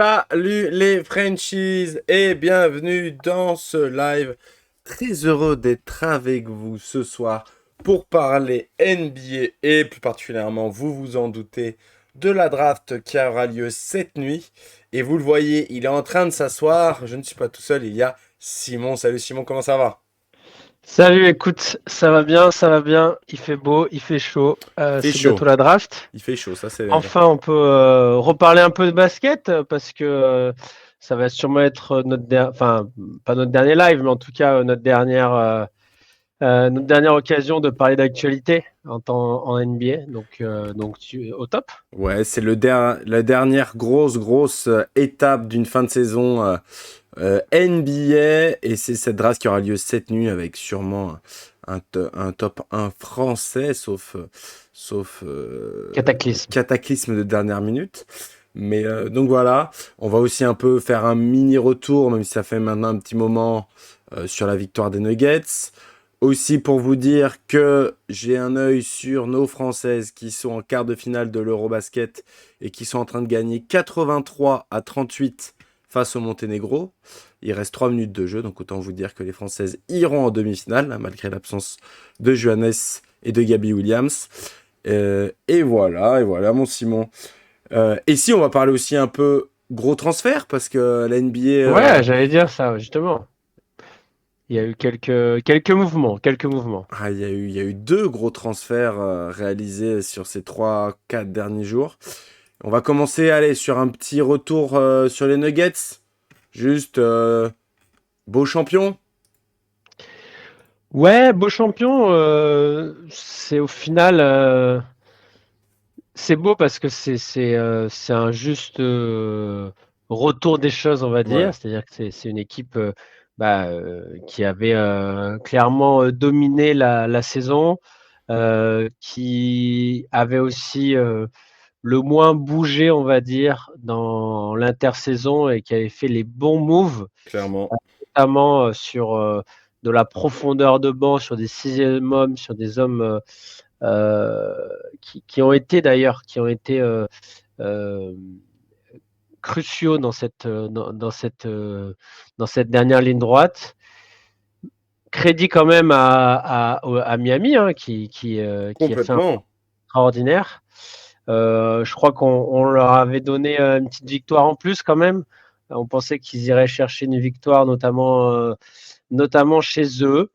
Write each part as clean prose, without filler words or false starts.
Salut les Frenchies et bienvenue dans ce live. Très heureux d'être avec vous ce soir pour parler NBA et plus particulièrement, vous vous en doutez, de la draft qui aura lieu cette nuit. Et vous le voyez, il est en train de s'asseoir. Je ne suis pas tout seul, il y a Simon. Salut Simon, comment ça va? Salut, écoute, ça va bien, il fait beau, il fait chaud, Il fait c'est bientôt chaud. la draft. Il fait chaud, ça c'est... Enfin, on peut reparler un peu de basket parce que ça va sûrement être enfin, pas notre dernier live, mais en tout cas notre dernière occasion de parler d'actualité en NBA. Au top. Ouais, c'est la dernière grosse étape d'une fin de saison NBA et c'est cette draft qui aura lieu cette nuit avec sûrement un top 1 français sauf Cataclysme. cataclysme de dernière minute. Mais donc voilà, on va aussi un peu faire un mini retour, même si ça fait maintenant un petit moment, sur la victoire des Nuggets. Aussi pour vous dire que j'ai un œil sur nos Françaises qui sont en quart de finale de l'Eurobasket et qui sont en train de gagner 83-38 face au Monténégro. Il reste 3 minutes de jeu, donc autant vous dire que les Françaises iront en demi-finale, hein, malgré l'absence de Johannes et de Gabby Williams. Et voilà mon Simon. Et si on va parler aussi un peu gros transfert, parce que la NBA... Ouais, j'allais dire ça, justement. Il y a eu quelques mouvements, quelques mouvements. il y a eu deux gros transferts réalisés sur ces trois, quatre derniers jours. On va commencer, allez, sur un petit retour sur les Nuggets. Juste, beau champion. Ouais, beau champion, c'est au final, c'est beau parce que c'est un juste retour des choses, on va Ouais, dire. C'est-à-dire que c'est une équipe qui avait clairement dominé la saison, qui avait aussi le moins bougé, on va dire, dans l'intersaison et qui avait fait les bons moves, clairement. notamment sur de la profondeur de banc, sur des sixième hommes, sur des hommes qui ont été d'ailleurs, euh, cruciaux dans cette dernière ligne droite. Crédit quand même à Miami, hein, qui a fait un Complètement. extraordinaire. Je crois qu'on leur avait donné une petite victoire en plus quand même. On pensait qu'ils iraient chercher une victoire, notamment chez eux.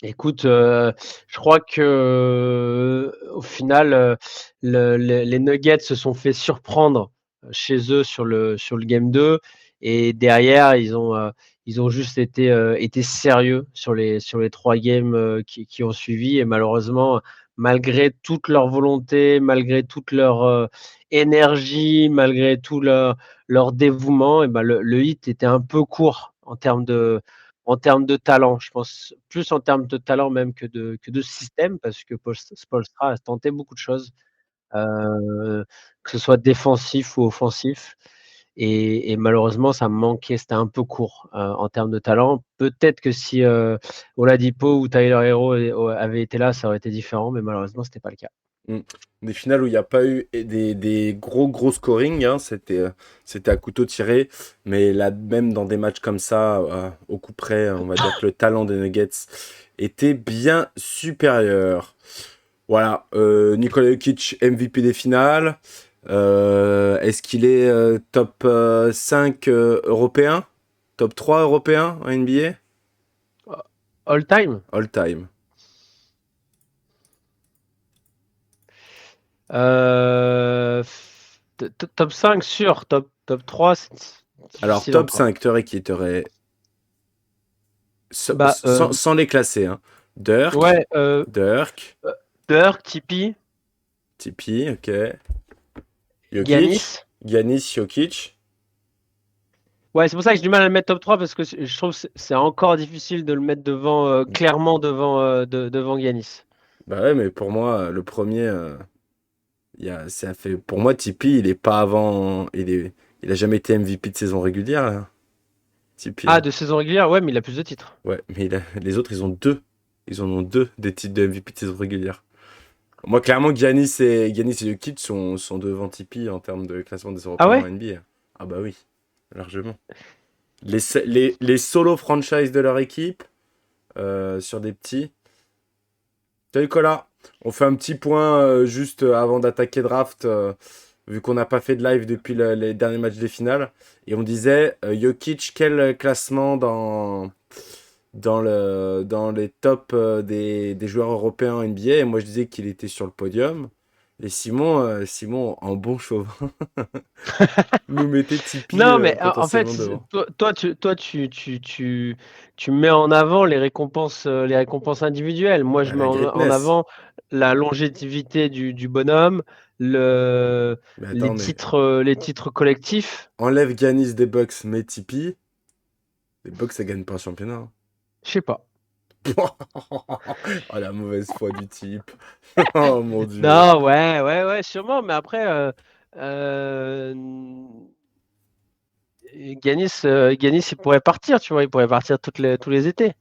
Écoute, je crois que au final, les Nuggets se sont fait surprendre chez eux sur le game 2 et derrière ils ont juste été sérieux sur les 3 games qui ont suivi et malheureusement, malgré toute leur volonté, malgré toute leur énergie, malgré tout leur dévouement, et ben le hit était un peu court en termes de talent. Je pense plus en termes de talent même que de système, parce que Spoelstra a tenté beaucoup de choses, que ce soit défensif ou offensif. Et malheureusement, ça me manquait, c'était un peu court en termes de talent. Peut-être que si Oladipo ou Tyler Hero avaient été là, ça aurait été différent, mais malheureusement, c'était pas le cas. Mm. Des finales où il n'y a pas eu des gros scoring, hein, c'était à couteau tiré, mais là même dans des matchs comme ça, au coup près, on va dire que le talent des Nuggets était bien supérieur. Voilà, Nikola Jokic MVP des finales. Est-ce qu'il est top 5 européen? Top 3 européen en NBA? All time, All time. euh, top 5 sûr, top 3, c'est Alors, difficile top encore. 5, qui t'aurait Bah, sans les classer, hein. Dirk, ouais, Dirk, Dirk, Tipeee, Tipeee, ok. Jokic, Giannis. Giannis, Jokic. Ouais, c'est pour ça que j'ai du mal à le mettre top 3 parce que je trouve que c'est encore difficile de le mettre devant, clairement devant Giannis. Bah ouais, mais pour moi, le premier, ça fait, pour moi, Tipeee, il est pas avant, il a jamais été MVP de saison régulière, là. Tipeee, Ah, hein. de saison régulière, ouais, mais il a plus de titres. Ouais, mais les autres, ils ont deux. Ils en ont deux des titres de MVP de saison régulière. Moi, clairement, Giannis et Jokic sont devant Tipeee en termes de classement des Ah Européens en ouais? NBA. Ah bah oui, largement. Les solo franchise de leur équipe sur des petits. Salut Colas, on fait un petit point juste avant d'attaquer draft, vu qu'on n'a pas fait de live depuis les derniers matchs des finales. Et on disait, Jokic, quel classement dans les tops des joueurs européens NBA? Et moi je disais qu'il était sur le podium. Et Simon en bon chauvin, nous mettait Tipeee Non, mais en fait, potentiellement devant. tu mets en avant les récompenses individuelles. Moi, je Bah, mets la en greatness. avant la longévité du bonhomme, Mais attends, mais les titres collectifs. enlève Giannis des Bucks, mets Tipeee. Les Bucks, ça gagne pas un championnat, hein. Je sais pas. Oh, la mauvaise foi du type. Oh mon dieu. Non, ouais, sûrement. Mais après, euh, Giannis, il pourrait partir, tu vois. Il pourrait partir tous les étés.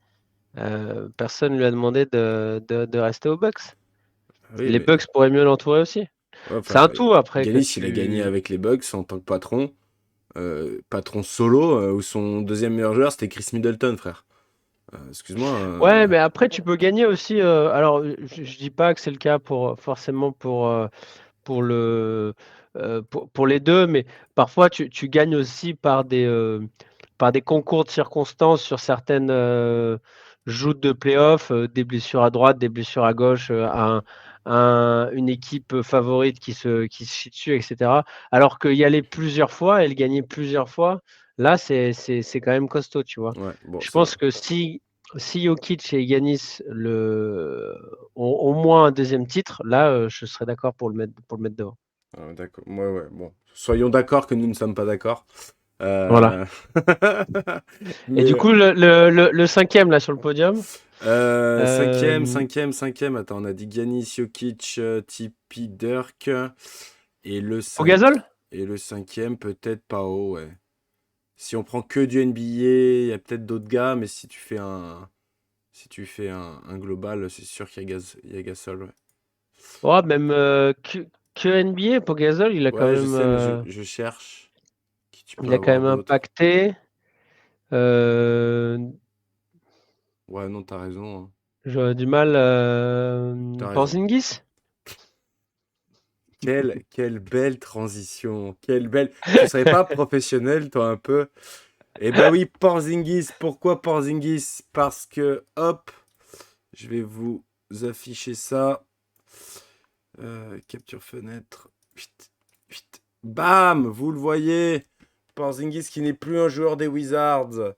Personne lui a demandé de rester aux Bucks. Oui, Les mais Bucks pourraient mieux l'entourer aussi. ouais, C'est enfin, un tout après que Giannis, il a gagné tu. avec les Bucks en tant que patron. Patron solo, où son deuxième meilleur joueur, c'était Chris Middleton, frère. Excuse-moi. Ouais, mais après tu peux gagner aussi. Alors, je dis pas que c'est le cas forcément pour les deux, mais parfois tu gagnes aussi par des concours de circonstances sur certaines joutes de playoffs, des blessures à droite, des blessures à gauche, une équipe favorite qui se chie dessus, etc. Alors qu'il y allait plusieurs fois et le gagner plusieurs fois, là c'est quand même costaud, tu vois. Ouais, bon, Je ça va. pense que si Jokic et Yanis ont au moins un deuxième titre, là, je serais d'accord pour le mettre devant. Ah, d'accord. Ouais, bon. Soyons d'accord que nous ne sommes pas d'accord. Voilà. Euh, Et du Mais coup, le cinquième, là, sur le podium, euh, cinquième. Attends, on a dit Giannis, Jokic, Tipeee, Dirk. Et le cinq Pogazol? et le cinquième, peut-être Pao, ouais. Si on prend que du NBA, il y a peut-être d'autres gars, mais si tu fais un global, c'est sûr qu'il y a Gasol, ouais. Oh, même que NBA, Pogazol, Ouais, je sais, mais je cherche qui tu peux il a quand avoir même d'autres. impacté. Euh, Ouais, non, t'as raison, hein. J'aurais du mal. T'as raison. Porzingis? Quelle belle transition. Quelle belle. Tu serais pas professionnel, toi, un peu? Eh ben oui, Porzingis. Pourquoi Porzingis? Parce que, hop, je vais vous afficher ça. Capture fenêtre. Vite, vite. Bam! Vous le voyez. Porzingis qui n'est plus un joueur des Wizards.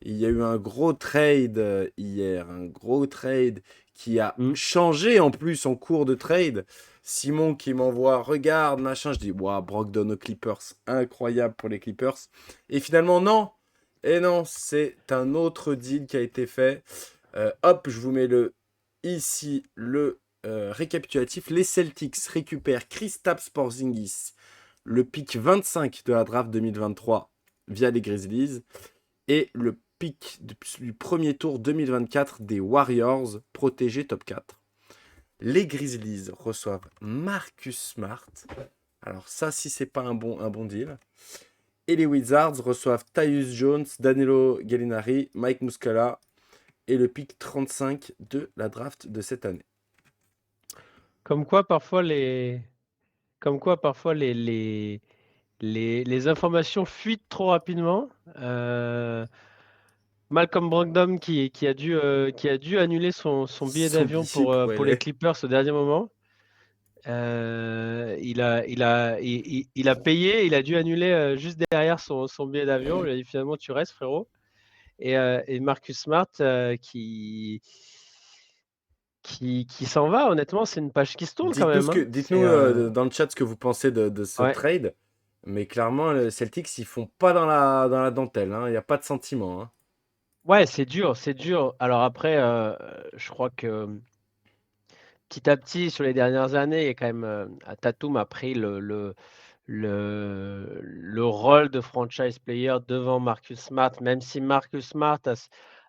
Il y a eu un gros trade hier. Un gros trade qui a Hmm. changé en plus en cours de trade. Simon qui m'envoie, regarde, machin. Je dis, waouh, Brogdon aux Clippers. Incroyable pour les Clippers. Et finalement, non. Et non, c'est un autre deal qui a été fait. Hop, je vous mets ici le récapitulatif. Les Celtics récupèrent Kristaps Porzingis, le pick 25 de la draft 2023 via les Grizzlies et le pick du premier tour 2024 des Warriors, protégé top 4. Les Grizzlies reçoivent Marcus Smart. Alors ça, si c'est pas un bon deal. Et les Wizards reçoivent Tyus Jones, Danilo Gallinari, Mike Muscala et le pick 35 de la draft de cette année. Comme quoi, parfois, les informations fuitent trop rapidement. Malcolm Brogdon qui a dû annuler son billet Son d'avion billet pour pour les LA. Clippers au dernier moment. Il a payé, il a dû annuler juste derrière son billet d'avion. Il a dit finalement tu restes frérot. Et Marcus Smart qui s'en va, honnêtement, c'est une page qui se tourne quand Dites-nous, même, hein. dites-nous dans le chat ce que vous pensez de ce Ouais. trade. Mais clairement, les Celtics, ils font pas dans la dentelle, hein. Il n'y a pas de sentiment, hein. Ouais, c'est dur, c'est dur. Alors après, je crois que petit à petit, sur les dernières années, il y a quand même Tatum a pris le rôle de franchise player devant Marcus Smart, même si Marcus Smart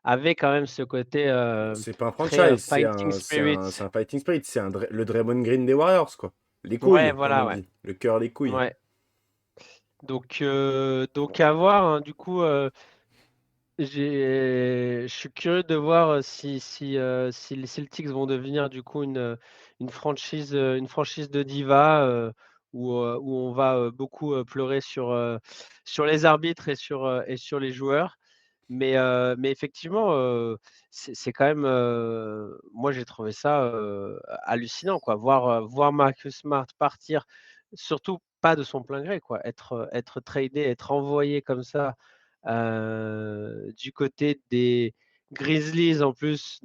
avait quand même ce côté C'est pas un très franchise, c'est fighting un, c'est spirit. un, c'est un fighting spirit. C'est le Draymond Green des Warriors, quoi. Les Ouais, couilles, comme voilà, on ouais. dit. Le cœur, les couilles. Ouais. Donc à voir, hein. Du coup, je suis curieux de voir si les Celtics vont devenir du coup une franchise de diva où on va beaucoup pleurer sur les arbitres et sur les joueurs. Mais effectivement, c'est quand même, moi j'ai trouvé ça hallucinant, quoi. Voir Marcus Smart partir, surtout pas de son plein gré, quoi. Être tradé, être envoyé comme ça du côté des Grizzlies en plus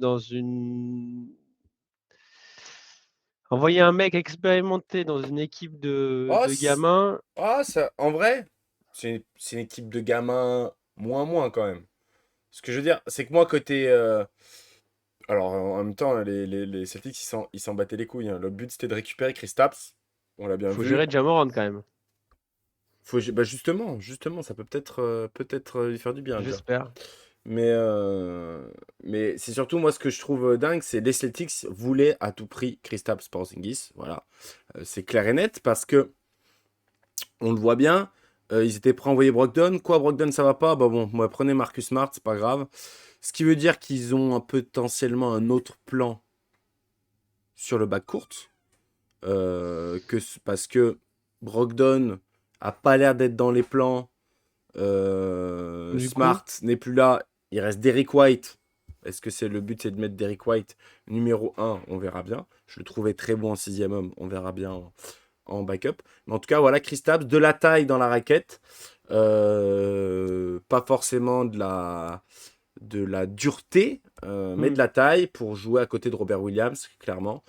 envoyer un mec expérimenté dans une équipe Oh, de gamins. ça, en vrai, c'est une équipe de gamins moins quand même. Ce que je veux dire, c'est que moi, côté. Alors, en même temps, les Celtics, ils s'en battaient les couilles, hein. Le but, c'était de récupérer Kristaps. On l'a bien Faut vu. gérer Ja Morant quand même, Bah justement, ça peut peut-être lui faire du bien, déjà. j'espère. Mais, euh, mais c'est surtout, moi, ce que je trouve dingue, c'est les Celtics voulaient à tout prix Kristaps Porzingis. Voilà. C'est clair et net parce que on le voit bien. Ils étaient prêts à envoyer Brogdon. Quoi, Brogdon, ça va pas? Bah bon, moi, prenez Marcus Smart, c'est pas grave. Ce qui veut dire qu'ils ont potentiellement un autre plan sur le backcourt. Parce que Brogdon a pas l'air d'être dans les plans. Du coup, Smart n'est plus là. Il reste Derrick White. Est-ce que c'est le but, c'est de mettre Derrick White numéro un? On verra bien. Je le trouvais très bon en sixième homme. On verra bien en backup. Mais en tout cas, voilà, Kristaps, de la taille dans la raquette. Pas forcément de la dureté, mais de la taille pour jouer à côté de Robert Williams, clairement.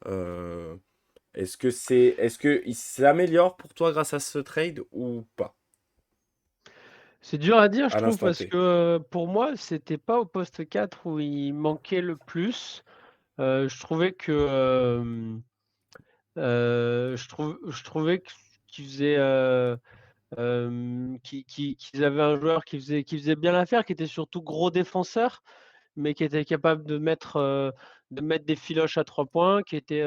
Euh, est-ce que il s'améliore pour toi grâce à ce trade ou pas c'est dur à dire, je à trouve, l'instant parce T? que pour moi, c'était pas au poste 4 où il manquait le plus. Je trouvais que je trouvais qu'il faisait qu'ils avaient un joueur qui faisait bien l'affaire, qui était surtout gros défenseur, mais qui était capable de mettre des filoches à 3 points, qui était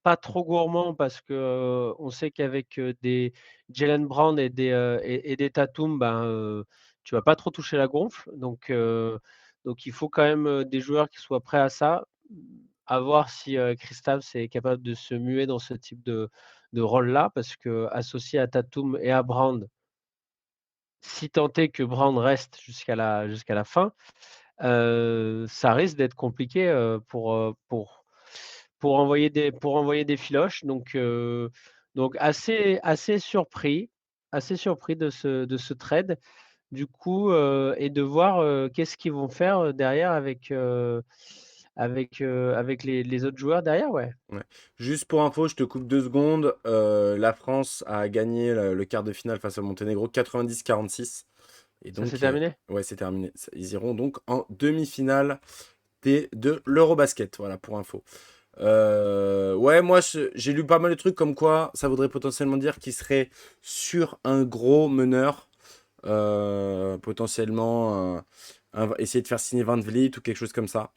pas trop gourmand parce que on sait qu'avec des Jalen Brown et des Tatum, ben, tu vas pas trop toucher la gonfle. Donc il faut quand même des joueurs qui soient prêts à ça. À voir si Kristaps est capable de se muer dans ce type de rôle-là, parce que associé à Tatum et à Brown, si tant est que Brown reste jusqu'à la fin, ça risque d'être compliqué pour envoyer des filoches. Donc assez surpris de ce trade. Du coup, et de voir qu'est-ce qu'ils vont faire derrière avec les autres joueurs derrière, ouais. Ouais. Juste pour info, je te coupe 2 secondes. La France a gagné le quart de finale face au Monténégro 90-46. Et Ça s'est donc, terminé? ouais, c'est terminé. Ils iront donc en demi-finale de l'Eurobasket. Voilà, pour info. Ouais, moi, j'ai lu pas mal de trucs comme quoi ça voudrait potentiellement dire qu'il serait sur un gros meneur. Potentiellement, essayer de faire signer Van Vliet ou quelque chose comme ça.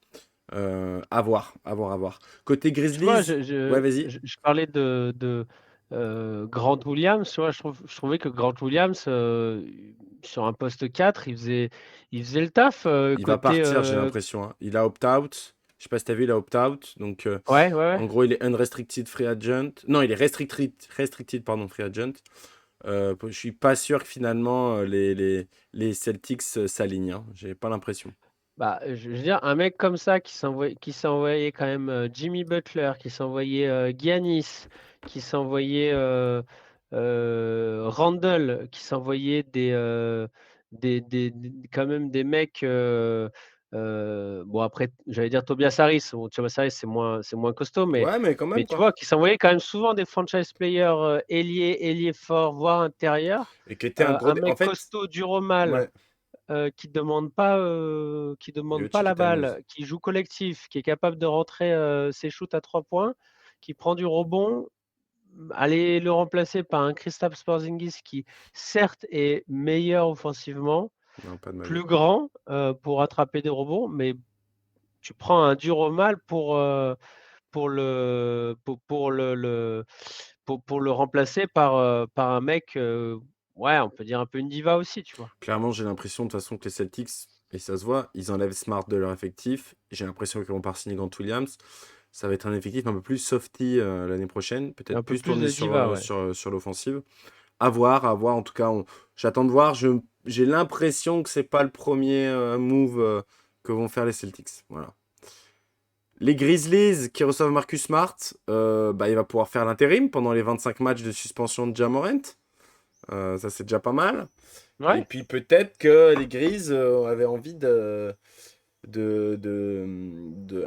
À voir, à voir, à voir. Côté Tu vois, Grizzlies, ouais, vas-y. je parlais Grant Williams, tu vois, je trouvais que Grant Williams, sur un poste 4, il faisait le taf Il va côté. partir, j'ai l'impression, hein. Il a opt-out. Je sais pas si t'as vu, il a opt-out. Donc, Ouais, ouais, ouais. en gros, il est unrestricted free agent. Non, il est restricted pardon, free agent. Je suis pas sûr que finalement les Celtics s'alignent, hein. J'ai pas l'impression. Bah, je veux dire, un mec comme ça qui s'est envoyé quand même Jimmy Butler, qui s'est envoyé Giannis, qui s'est envoyé Randle, qui s'est envoyé quand même des mecs. Bon, après, j'allais dire Tobias Harris. Bon, Tobias Harris, c'est moins costaud, Ouais, mais quand mais même, tu quoi. vois, qui s'envoyait quand même souvent des franchise players ailier fort, voire intérieur. Et qui était un gros. Un En mec fait, costaud, dur au mal, ouais. qui demande pas Jokic la était à Muse. balle, qui joue collectif, qui est capable de rentrer ses shoots à 3 points, qui prend du rebond, aller le remplacer par un Kristaps Porzingis qui certes est meilleur offensivement, Non, pas de plus malus. grand pour attraper des rebonds, mais tu prends un dur au mal pour le remplacer par un mec ouais, on peut dire un peu une diva aussi, tu vois. Clairement, j'ai l'impression de toute façon que les Celtics, et ça se voit, ils enlèvent Smart de leur effectif. J'ai l'impression qu'ils vont pas signer Grant Williams. Ça va être un effectif un peu plus softy l'année prochaine, peut-être Un peu plus plus tourné de sur, diva, ouais. sur l'offensive. À voir. En tout cas, j'attends de voir. J'ai l'impression que c'est pas le premier move que vont faire les Celtics. Voilà. Les Grizzlies qui reçoivent Marcus Smart, bah, il va pouvoir faire l'intérim pendant les 25 matchs de suspension de Ja Morant. Ça, c'est déjà pas mal. Et Ouais, puis peut-être que les Grises avaient envie de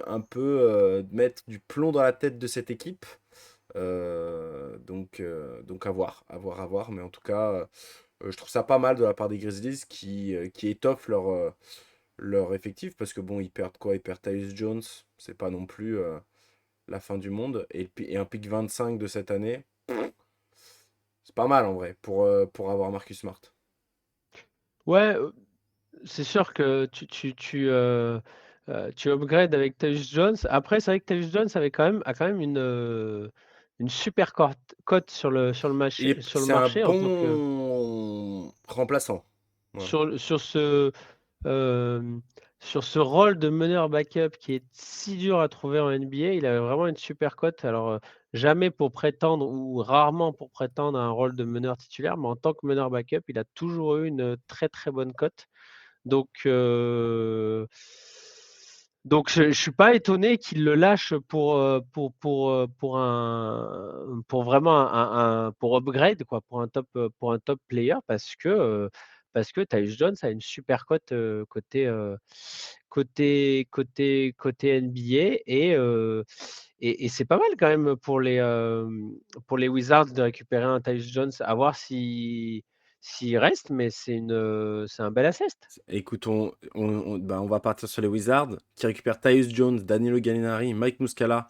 un peu mettre du plomb dans la tête de cette équipe. Donc à voir, à voir, à voir. Mais en tout cas, je trouve ça pas mal de la part des Grizzlies qui étoffent leur effectif. Parce que bon, ils perdent quoi? Ils perdent Tyus Jones. C'est pas non plus la fin du monde. Et un pick 25 de cette année, c'est pas mal en vrai pour avoir Marcus Smart. ouais, c'est sûr que tu upgrades avec Tyus Jones. Après, c'est vrai que Tyus Jones a quand même une super cote sur le C'est un marché en tant que bon remplaçant. Ouais. sur ce Hem, sur ce rôle de meneur backup qui est si dur à trouver en NBA, il avait vraiment une super cote. Alors, jamais pour prétendre ou rarement pour prétendre à un rôle de meneur titulaire, mais en tant que meneur backup, il a toujours eu une très, très bonne cote. Donc, je suis pas étonné qu'il le lâche pour vraiment pour upgrade quoi, pour un top player parce que Tyus Jones a une super cote, côté NBA et c'est pas mal quand même pour les Wizards de récupérer un Tyus Jones, à voir s'il reste, mais c'est un bel assist. Écoute, bah, on va partir sur les Wizards qui récupèrent Tyus Jones, Danilo Gallinari, Mike Muscala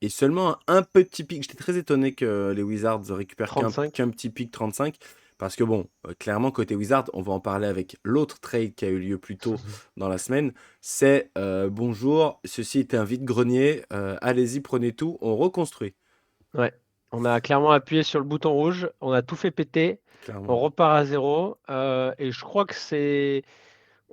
et seulement un petit pick. J'étais très étonné que les Wizards récupèrent qu'un 35. petit pick 35 parce que bon, clairement côté Wizards, on va en parler avec l'autre trade qui a eu lieu plus tôt dans la semaine. C'est bonjour, ceci était un vide-grenier, allez-y, prenez tout, on reconstruit. Ouais. On a clairement appuyé sur le bouton rouge, on a tout fait péter, on Clairement. repart à zéro. Et je crois que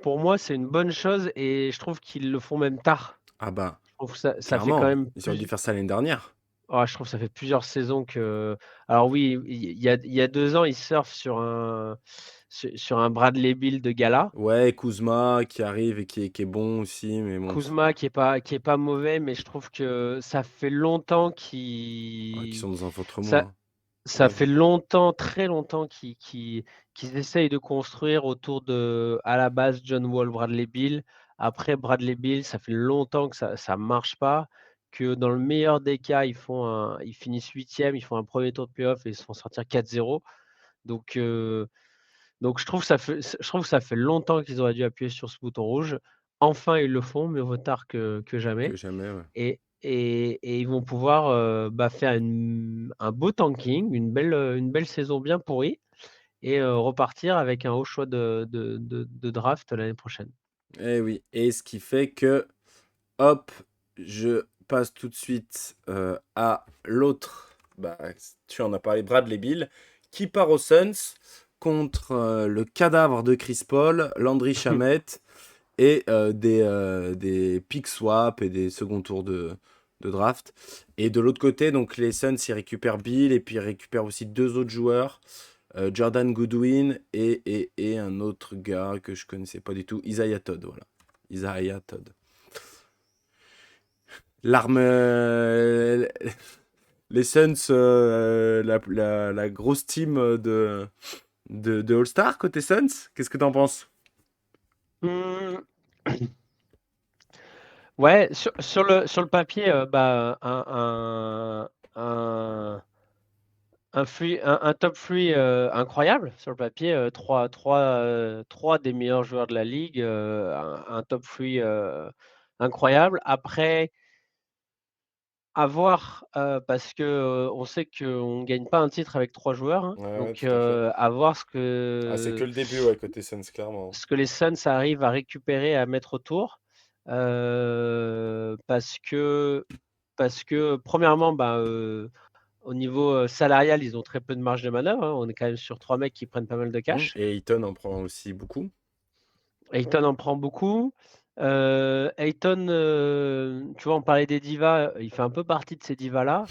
pour moi, c'est une bonne chose et je trouve qu'ils le font même tard. Ah bah, Je trouve que ça fait quand clairement, même ils auraient dû faire ça l'année dernière. je trouve que ça fait plusieurs saisons que. Alors oui, il y a 2 ans, ils surfent sur un Bradley Beal de gala. Ouais, Kuzma qui arrive et qui est bon aussi, mais bon, Kuzma qui est pas mauvais, mais je trouve que ça fait longtemps ouais, qui qu'il sont dans un ventre mou, ça hein. ça Ouais. fait longtemps, très longtemps qu'ils essayent de construire autour de, à la base, John Wall, Bradley Beal. Après Bradley Beal, ça fait longtemps que ça marche pas, que dans le meilleur des cas, ils finissent 8e, ils font un premier tour de play-off et ils se font sortir 4-0. Donc, je trouve que ça fait longtemps qu'ils auraient dû appuyer sur ce bouton rouge. Enfin, ils le font, mieux vaut tard que Que jamais. jamais, ouais. Et ils vont pouvoir, faire un beau tanking, une belle saison bien pourrie et repartir avec un haut choix de draft l'année prochaine. Eh oui, et ce qui fait que, hop, je passe tout de suite à l'autre. Bah, tu en as parlé, Bradley Bill, qui part aux Suns contre le cadavre de Chris Paul, Landry Shamet et des pick swap et des second tours de draft. Et de l'autre côté, donc les Suns, ils récupèrent Bill et puis ils récupèrent aussi deux autres joueurs. Jordan Goodwin et un autre gars que je connaissais pas du tout, Isaiah Todd, voilà. Isaiah Todd. L'arme. Les Suns, la grosse team de All-Star côté Suns. Qu'est-ce que t'en penses? Mmh, ouais, sur le papier, un top 3 incroyable sur le papier, 3 des meilleurs joueurs de la ligue, un top 3 incroyable. Après, à voir, parce que, on sait qu'on gagne pas un titre avec 3 joueurs, hein, Ouais, ouais, donc tout à fait. à voir Ah, c'est que le début, ouais, côté Suns, clairement. ce que les Suns arrivent à récupérer, à mettre autour. Parce que premièrement, au niveau salarial, ils ont très peu de marge de manœuvre, hein. On est quand même sur 3 mecs qui prennent pas mal de cash. Et Ayton en prend aussi beaucoup. Ayton en prend beaucoup. Ayton, tu vois, on parlait des divas, il fait un peu partie de ces divas-là.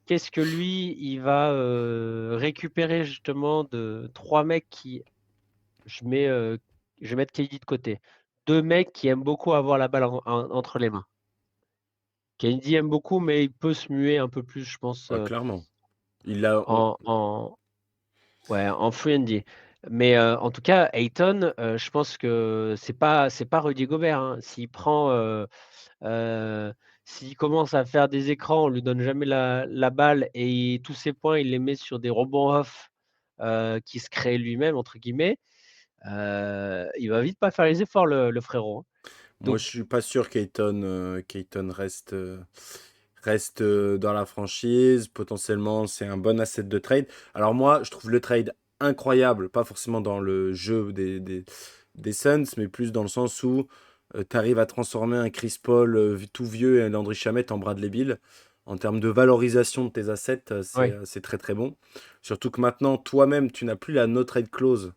Qu'est-ce que lui, il va, récupérer justement de 3 mecs qui je mets, je vais mettre KD de côté. 2 mecs qui aiment beaucoup avoir la balle entre les mains. KD aime beaucoup, mais il peut se muer un peu plus, je pense, Ah, clairement. Il a, on- en ouais, en free and D. Mais, en tout cas, Ayton, je pense que c'est pas Rudy Gobert, hein. Heu, S'il commence à faire des écrans, on lui donne jamais la balle et tous ses points, il les met sur des rebonds off, qu'il se crée lui-même entre guillemets, il va vite pas faire les efforts le frérot, hein. Moi, je Donc suis pas sûr qu'Ayton reste dans la franchise. Potentiellement, c'est un bon asset de trade. Alors moi, je trouve le trade incroyable, pas forcément dans le jeu des Suns, mais plus dans le sens où tu arrives à transformer un Chris Paul tout vieux et un Landry Shamet en Bradley Beal. En termes de valorisation de tes assets, ouais, c'est très très bon. Surtout que maintenant, toi-même, tu n'as plus la no trade clause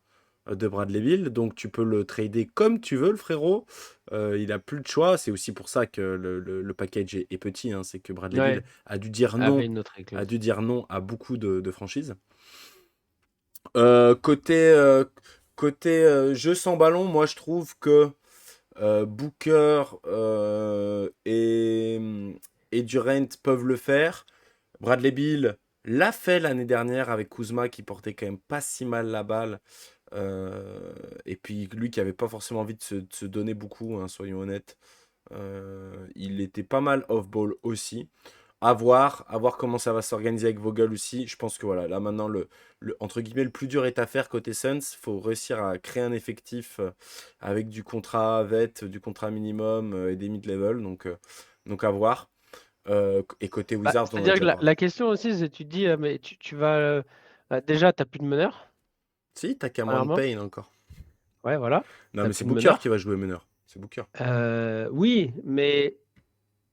de Bradley Beal, donc tu peux le trader comme tu veux, le frérot. Il a plus de choix. C'est aussi pour ça que le package est petit, hein. C'est que Bradley Beal ouais, avait une autre a éclose. dû dire non à beaucoup de franchises. Côté jeu sans ballon, moi je trouve que Booker et Durant peuvent le faire. Bradley Beal l'a fait l'année dernière avec Kuzma qui portait quand même pas si mal la balle. Et puis lui qui avait pas forcément envie de se donner beaucoup, hein, soyons honnêtes. Il était pas mal off-ball aussi. À voir comment ça va s'organiser avec Vogel aussi. Je pense que voilà, là maintenant, entre guillemets, le plus dur est à faire côté Suns. Il faut réussir à créer un effectif avec du contrat vet, du contrat minimum et des mid-level. Donc à voir. Et côté Bah, Wizards, on en a c'est-à-dire que déjà la parlé. question aussi, c'est tu te dis, mais tu vas, déjà tu as plus de meneur, Si, t'as Cameron premièrement. Payne encore. Ouais, voilà, Non, tu mais c'est plus de Booker qui meneur. va jouer meneur. C'est Booker. Oui, mais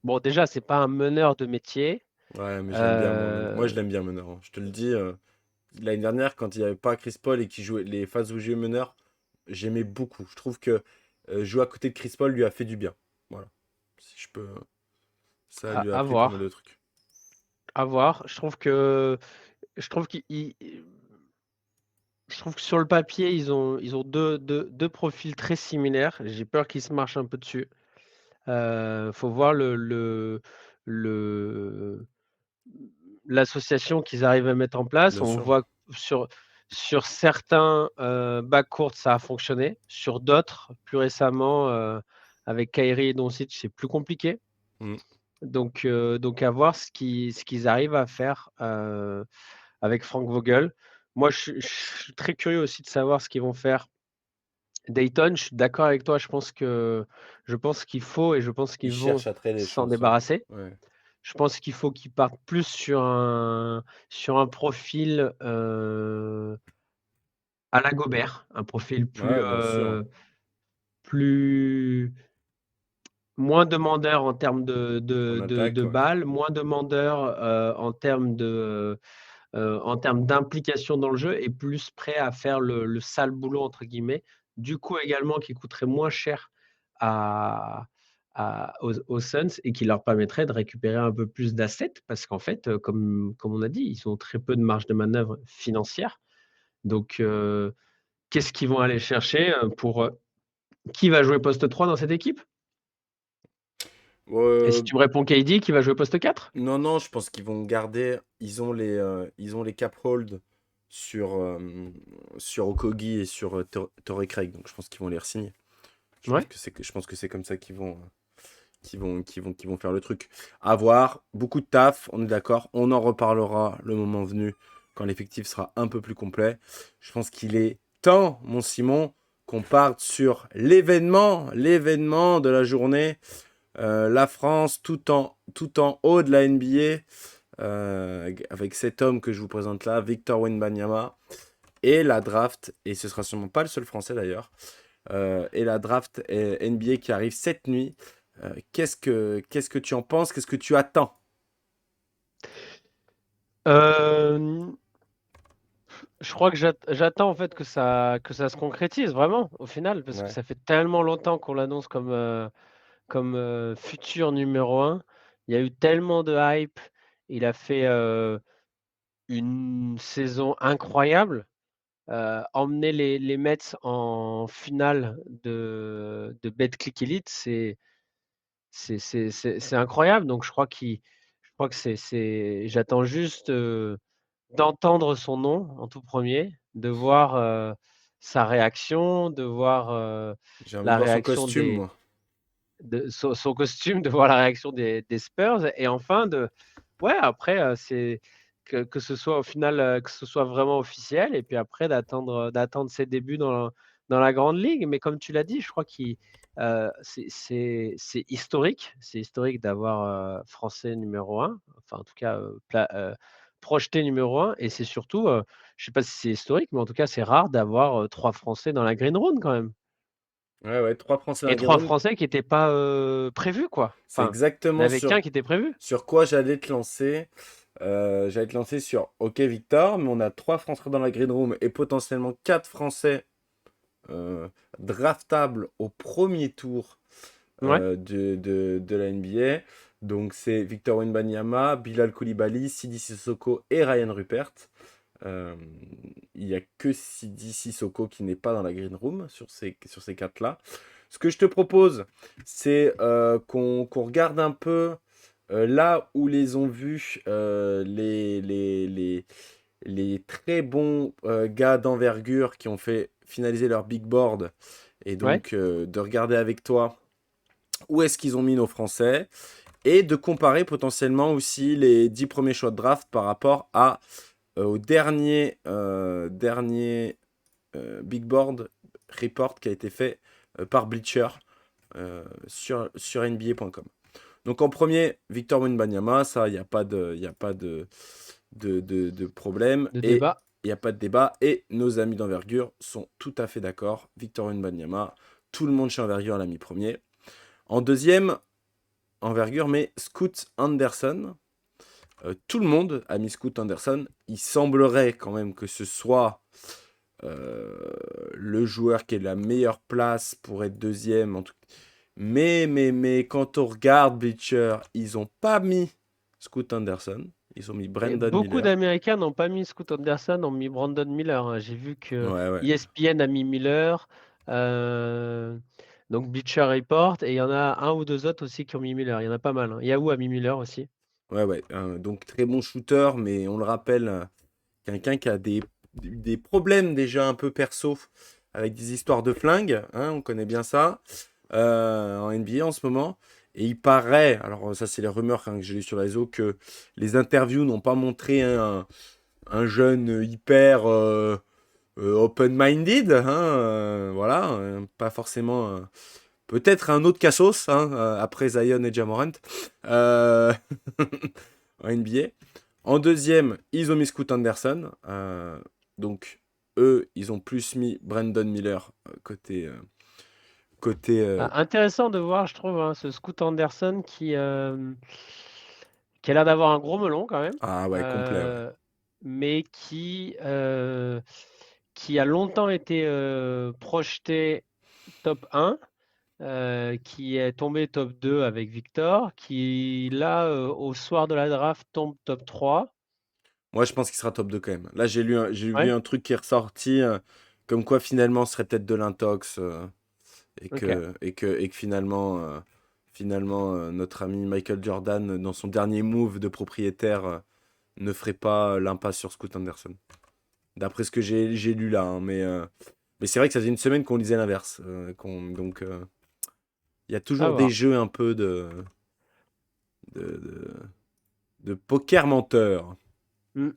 bon déjà c'est pas un meneur de métier. Ouais, mais je l'aime bien, moi. Moi, je Heu, l'aime bien meneur, hein. Je te le dis. L'année dernière, quand il n'y avait pas Chris Paul et qui jouait les phases où jouait meneur, j'aimais beaucoup. Je trouve que jouer à côté de Chris Paul lui a fait du bien. Voilà. Si je peux. Ça lui a à appris pas mal voir, de trucs. à voir. Je trouve qu'il il je trouve que sur le papier, ils ont deux profils très similaires. J'ai peur qu'ils se marchent un peu dessus. Faut voir le l'association qu'ils arrivent à mettre en place. Bien On sûr. voit sur certains, backcourts, ça a fonctionné. Sur d'autres, plus récemment, avec Kyrie et Doncic, c'est plus compliqué. Mm. Donc à voir ce qu'ils arrivent à faire, avec Frank Vogel. Moi, je suis très curieux aussi de savoir ce qu'ils vont faire. Dayton, je suis d'accord avec toi, je pense qu'il faut et je pense Il qu'ils vont cherche à trader, je s'en pense. Ouais. débarrasser. Ouais. Je pense qu'il faut qu'ils partent plus sur un profil, à la Gobert, un profil Ouais, bien sûr. plus moins demandeur en termes En attaque, de ouais. balles, moins demandeur, en termes d'implication dans le jeu et plus prêt à faire le «sale boulot» entre guillemets. Du coup également qui coûterait moins cher à aux Suns et qui leur permettrait de récupérer un peu plus d'assets parce qu'en fait, comme on a dit, ils ont très peu de marge de manœuvre financière. Donc, qu'est-ce qu'ils vont aller chercher, qui va jouer poste 3 dans cette équipe? Et si Euh, tu me réponds KD, qui va jouer poste 4? non, non, je pense qu'ils vont garder. Ils ont les cap hold sur Okogie et sur Torrey Craig. Donc je pense qu'ils vont les re-signer. Ouais. Je pense que c'est comme ça qu'ils vont faire le truc. À voir, beaucoup de taf, on est d'accord. On en reparlera le moment venu, quand l'effectif sera un peu plus complet. Je pense qu'il est temps, mon Simon, qu'on parte sur l'événement de la journée. La France, tout en haut de la NBA, avec cet homme que je vous présente là, Victor Wembanyama, et la draft, et ce sera sûrement pas le seul Français d'ailleurs, et la draft NBA qui arrive cette nuit. Qu'est-ce que tu en penses? Qu'est-ce que tu attends? Euh, je crois que j'attends en fait que ça se concrétise vraiment au final, parce que Ouais. ça fait tellement longtemps qu'on l'annonce comme futur numéro un. Il y a eu tellement de hype. Il a fait une saison incroyable. Emmener les Mets en finale de Betclic Elite, c'est incroyable. Donc je crois que j'attends juste d'entendre son nom en tout premier, de voir sa réaction, de voir J'ai envie de la voir son réaction costume, moi. son costume, de voir la réaction des Spurs, et enfin ouais, après, c'est que ce soit au final, que ce soit vraiment officiel, et puis après d'attendre ses débuts dans la grande ligue. Mais comme tu l'as dit, je crois qu'il c'est historique d'avoir Français numéro un, enfin en tout cas projeté numéro un, et c'est surtout, je sais pas si c'est historique, mais en tout cas c'est rare d'avoir trois Français dans la green room quand même. Ouais, ouais, 3 Français dans Et la Game 3 Room. Français qui étaient pas, prévus quoi. C'est Enfin, il y en exactement avait qu'un qui était prévu. sur quoi j'allais te lancer. J'allais te lancer sur OK Victor, mais on a 3 Français dans la Green Room et potentiellement 4 Français euh, draftables au premier tour Ouais, de la NBA. Donc c'est Victor Wembanyama, Bilal Coulibaly, Sidi Sissoko et Ryan Rupert. Euh, il n'y a que Sidi Sissoko qui n'est pas dans la green room sur ces 4-là. Ce que je te propose, c'est qu'on regarde un peu là où les ont vus les très bons gars d'envergure qui ont fait finaliser leur big board. Et ouais. donc de regarder avec toi où est-ce qu'ils ont mis nos Français. Et de comparer potentiellement aussi les 10 premiers choix de draft par rapport au dernier Big Board report qui a été fait par Bleacher sur NBA.com. Donc en premier, Victor Wembanyama, ça, il n'y a pas de problème. De Et débat. il n'y a pas de débat. Et nos amis d'envergure sont tout à fait d'accord. Victor Wembanyama, tout le monde chez envergure l'a mis premier. En deuxième, envergure, mais Scoot Anderson. Tout le monde a mis Scoot Anderson. Il semblerait quand même que ce soit le joueur qui est la meilleure place pour être deuxième. Mais quand on regarde Bleacher, ils n'ont pas mis Scoot Anderson. Ils ont mis Et Brandon beaucoup Miller. d'Américains n'ont pas mis Scoot Anderson, ont mis Brandon Miller, hein. J'ai vu que Ouais, ouais. ESPN a mis Miller, euh, donc Bleacher Report, et il y en a un ou deux autres aussi qui ont mis Miller. Il y en a pas mal, hein. Yahoo a mis Miller aussi. Ouais, ouais. Donc très bon shooter, mais on le rappelle, quelqu'un qui a des problèmes déjà un peu perso avec des histoires de flingue, hein, on connaît bien ça, en NBA en ce moment. Et il paraît, alors ça c'est les rumeurs hein, que j'ai lues sur les réseaux, que les interviews n'ont pas montré un jeune hyper open-minded, hein, voilà, pas forcément... peut-être un autre Cassos, hein, après Zion et Jamorant, euh, en NBA. En deuxième, ils ont mis Scoot Anderson. Donc, eux, ils ont plus mis Brandon Miller côté Ah, intéressant de voir, je trouve, hein, ce Scoot Anderson qui a l'air d'avoir un gros melon quand même, ah ouais, complet, ouais. euh, mais qui a longtemps été projeté top 1, qui est tombé top 2 avec Victor, qui là, au soir de la draft, tombe top 3. Moi, je pense qu'il sera top 2 quand même. Là, j'ai vu Ouais, un truc qui est ressorti, comme quoi finalement, ce serait peut-être de l'intox, ok. et que finalement, notre ami Michael Jordan, dans son dernier move de propriétaire, ne ferait pas l'impasse sur Scoot Anderson. D'après ce que j'ai lu là, hein, mais c'est vrai que ça faisait une semaine qu'on lisait l'inverse. Donc, il y a À toujours des voir. jeux un peu de, de, de poker menteur. Hmm.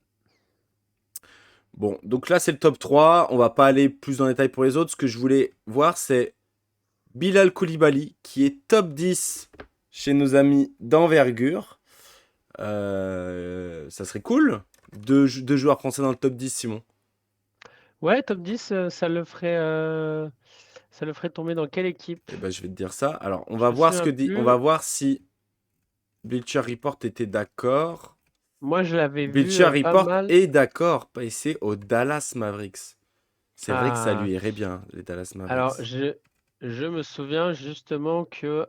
Bon, donc là, c'est le top 3. On va pas aller plus en détail pour les autres. Ce que je voulais voir, c'est Bilal Koulibaly, qui est top 10 chez nos amis d'envergure. Ça serait cool. Deux joueurs français dans le top 10, Simon. Ouais, top 10, ça le ferait tomber dans quelle équipe? Eh ben, je vais te dire ça. Alors, on Je va me voir ce souviens que dit. On va plus. voir si Bleacher Report était d'accord. Moi, je l'avais vu Bleacher pas Report mal. est d'accord passer aux Dallas Mavericks. C'est vrai que ça Ah, lui irait bien, les Dallas alors, Mavericks. je me souviens justement que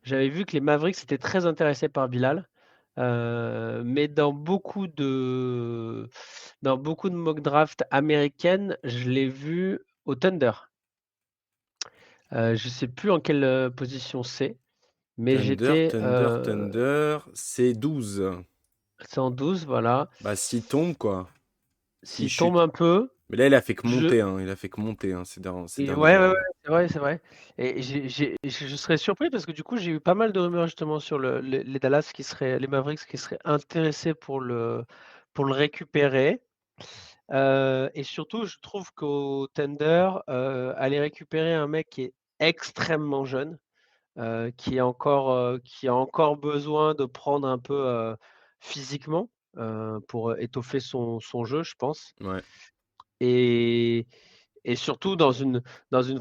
j'avais vu que les Mavericks étaient très intéressés par Bilal, mais dans beaucoup de mock draft américaines, je l'ai vu au Thunder. Je sais plus en quelle position c'est, mais Thunder, j'étais Thunder, Thunder, c'est 12. 112, voilà. Bah, s'il tombe, quoi. S'il S'il tombe chute. un peu, Mais là, il a fait que je monter, hein. Il a fait que monter, hein, ces Et derniers ouais, ouais, mois, ouais, hein. c'est vrai, c'est vrai. Et je serais surpris parce que du coup, j'ai eu pas mal de rumeurs justement sur les Dallas les Mavericks qui seraient intéressés pour le récupérer. Et surtout, je trouve qu'au Thunder, aller récupérer un mec qui est extrêmement jeune, qui a encore besoin de prendre un peu physiquement pour étoffer son jeu, je pense. Ouais. Et, et surtout dans une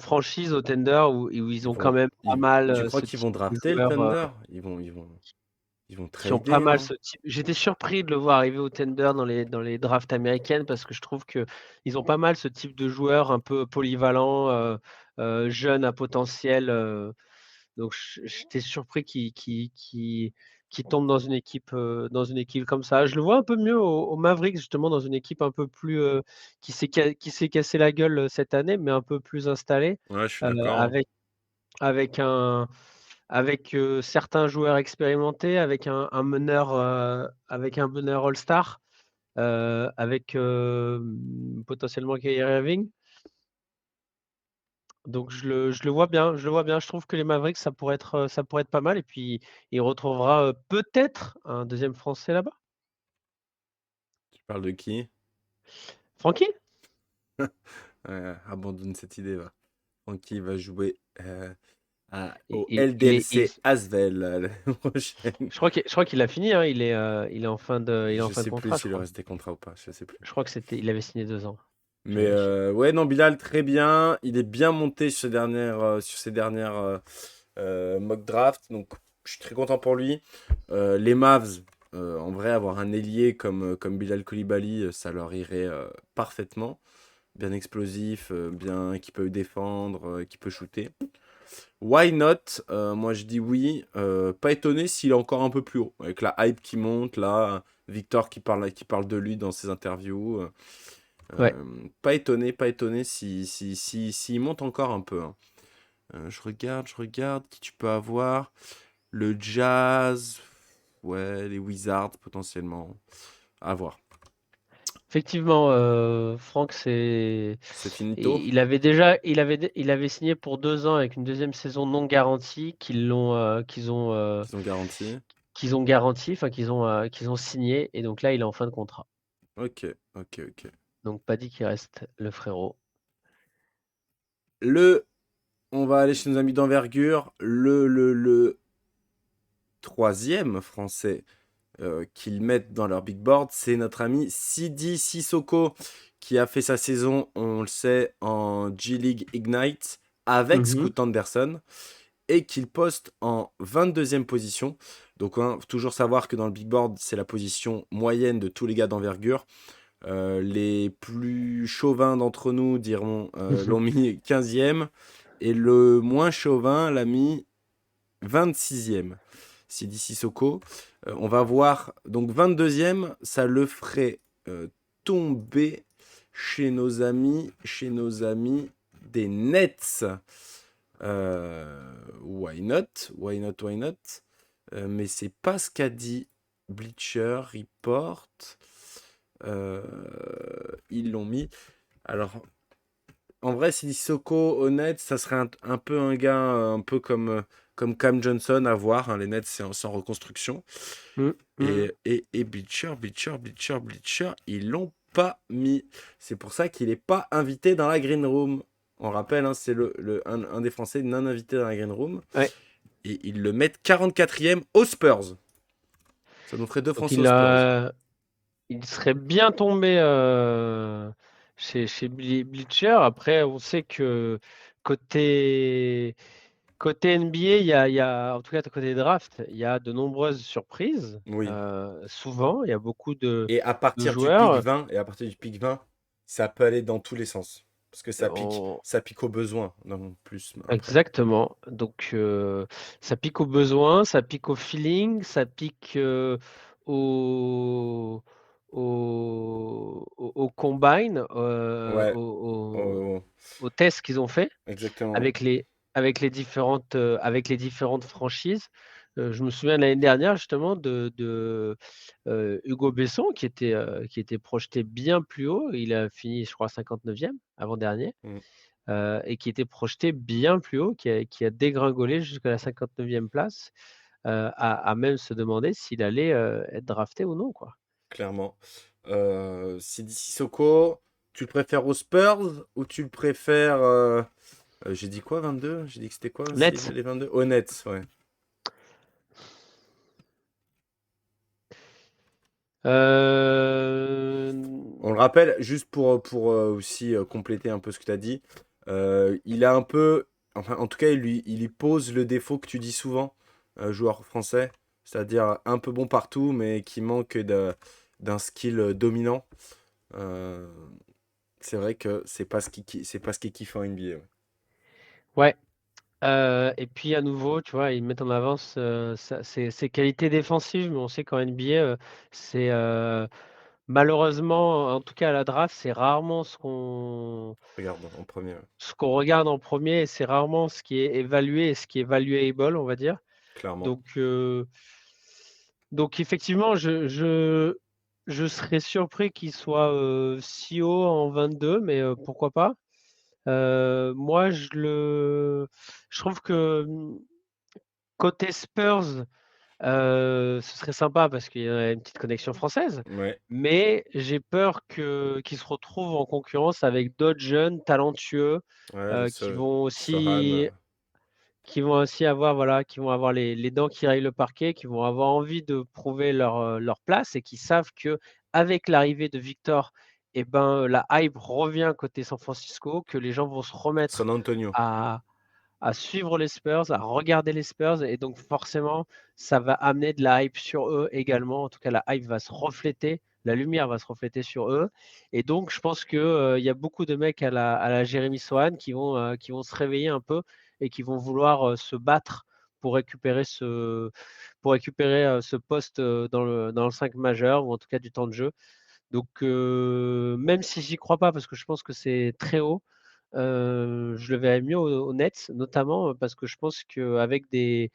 franchise au Tender où ils ont quand même pas mal Tu crois ce qu'ils type vont de drafter le joueurs Thunder? Ils vont qui ont pas trader, mal non? ce type. J'étais surpris de le voir arriver au Tender dans les drafts américaines parce que je trouve que ils ont pas mal ce type de joueurs un peu polyvalents, jeunes à potentiel. Donc j'étais surpris qu'il tombe dans une équipe comme ça. Je le vois un peu mieux aux Mavericks, justement, dans une équipe un peu plus qui s'est cassé la gueule cette année, mais un peu plus installée, Ouais, je suis euh, d'accord, hein. avec, avec avec certains joueurs expérimentés, avec un meneur All-Star, avec potentiellement Kyrie Irving. Donc je le vois bien, je le vois bien. Je trouve que les Mavericks, ça pourrait être pas mal et puis il retrouvera, peut-être un deuxième Français là-bas. Tu parles de qui? Francky? Abandonne cette idée, va. Francky va jouer Il au il il est il LDLC Asvel l'année prochaine. je crois qu'il a fini, hein, il est en Je fin de sais plus contrat, je s'il lui crois. reste des contrats ou pas, je sais plus. Je crois que il avait signé 2 ans. Je Mais vérifie. ouais, non, Bilal, très bien. Il est bien monté sur ces dernières mock draft. Donc, je suis très content pour lui. Les Mavs, en vrai, avoir un ailier comme Bilal Coulibaly, ça leur irait parfaitement. Bien explosif, bien qui peut défendre, qui peut shooter. Why not? Moi, je dis oui. Pas étonné s'il est encore un peu plus haut. Avec la hype qui monte, là. Victor qui parle de lui dans ses interviews. Ouais. Pas étonné, pas étonné s'il monte encore un peu, hein. Je regarde qui tu peux avoir. Le Jazz, ouais, les Wizards potentiellement. À voir. Effectivement, Franck, C'est finito. il avait signé pour 2 ans avec une deuxième saison non garantie Qu'ils ont garanti. qu'ils ont garantie, enfin qu'ils ont signé et donc là, il est en fin de contrat. Ok, ok, ok. Donc pas dit qu'il reste le frérot. Le, on va aller chez nos amis d'envergure. Le troisième français qu'ils mettent dans leur big board, c'est notre ami Sidi Sissoko qui a fait sa saison, on le sait, en G-League Ignite avec Mmh. Scoot Anderson et qu'il poste en 22e position. Donc, hein, faut toujours savoir que dans le big board, c'est la position moyenne de tous les gars d'envergure. Les plus chauvins d'entre nous diront l'ont mis 15e et le moins chauvin l'a mis 26e. Sidi Sissoko. On va voir, donc 22e, ça le ferait tomber chez nos amis des Nets. Why not? Why not? Why not? Mais c'est pas ce qu'a dit Bleacher Report. Ils l'ont mis. Alors, en vrai, Sidi Sissoko, honnête, ça serait un peu un gars, un peu comme Cam Johnson à voir, hein. Les Nets, c'est en reconstruction. Mmh, mmh. Et Bleacher, ils l'ont pas mis. C'est pour ça qu'il n'est pas invité dans la Green Room. On rappelle, hein, c'est un des Français non invité dans la Green Room. Ouais, Et ils le mettent 44e aux Spurs. Ça nous ferait deux donc Français aux Spurs. il serait bien tombé, chez Bleacher. Après, on sait que côté Côté NBA, en tout cas côté draft, il y a de nombreuses surprises. Oui. Souvent, il y a beaucoup de Et à de partir du pic joueurs. 20, et à partir du pic 20, ça peut aller dans tous les sens. Parce que On ça pique au besoin, non plus, mais après. Exactement. Donc, ça pique au besoin, ça pique au feeling, ça pique, au au combine, Ouais, oh, aux tests qu'ils ont fait exactement. avec avec les différentes franchises. Je me souviens de l'année dernière justement Hugo Besson qui était projeté bien plus haut. Il a fini, je crois, 59e avant-dernier. Mm. Et qui était projeté bien plus haut, qui a dégringolé jusqu'à la 59e place, à même se demander s'il allait, être drafté ou non, quoi. Clairement. Sidi Sissoko, tu le préfères aux Spurs ou tu le préfères. J'ai dit quoi, 22? J'ai dit que c'était quoi aussi, Nets, les 22? Aux Nets, ouais. heu, On le rappelle, juste pour aussi compléter un peu ce que tu as dit, il a un peu. Enfin, en tout cas, il lui pose le défaut que tu dis souvent, joueur français, c'est-à-dire un peu bon partout, mais qui manque d'un skill dominant. Euh, c'est vrai que c'est pas ce qui kiffe en NBA. Ouais. ouais, et puis à nouveau, tu vois, ils mettent en avant ses qualités défensives, mais on sait qu'en NBA, c'est, malheureusement, en tout cas à la draft, c'est rarement Regarde, en premier, ouais. ce qu'on regarde en premier, et c'est rarement ce qui est évalué et ce qui est valuable, on va dire. Clairement. Donc, effectivement, je serais surpris qu'il soit, si haut en 22, mais pourquoi pas? Moi, je trouve que, côté Spurs, ce serait sympa parce qu'il y a une petite connexion française, Ouais, mais j'ai peur qu'il se retrouve en concurrence avec d'autres jeunes talentueux, ouais, heu, qui vont Sohan. aussi qui vont aussi avoir, voilà, qui vont avoir les dents qui rayent le parquet, qui vont avoir envie de prouver leur place et qui savent qu'avec l'arrivée de Victor, et ben, la hype revient côté San Francisco, que les gens vont se remettre San Antonio. à suivre les Spurs, à regarder les Spurs, et donc forcément, ça va amener de la hype sur eux également. En tout cas, la hype va se refléter, la lumière va se refléter sur eux, et donc je pense que, il y a beaucoup de mecs à la Jeremy Sohan qui vont se réveiller un peu et qui vont vouloir, se battre pour récupérer ce poste, dans le 5 majeur, ou en tout cas du temps de jeu. Donc, même si j'y crois pas parce que je pense que c'est très haut, je le verrais mieux aux Nets, notamment, parce que je pense qu'avec des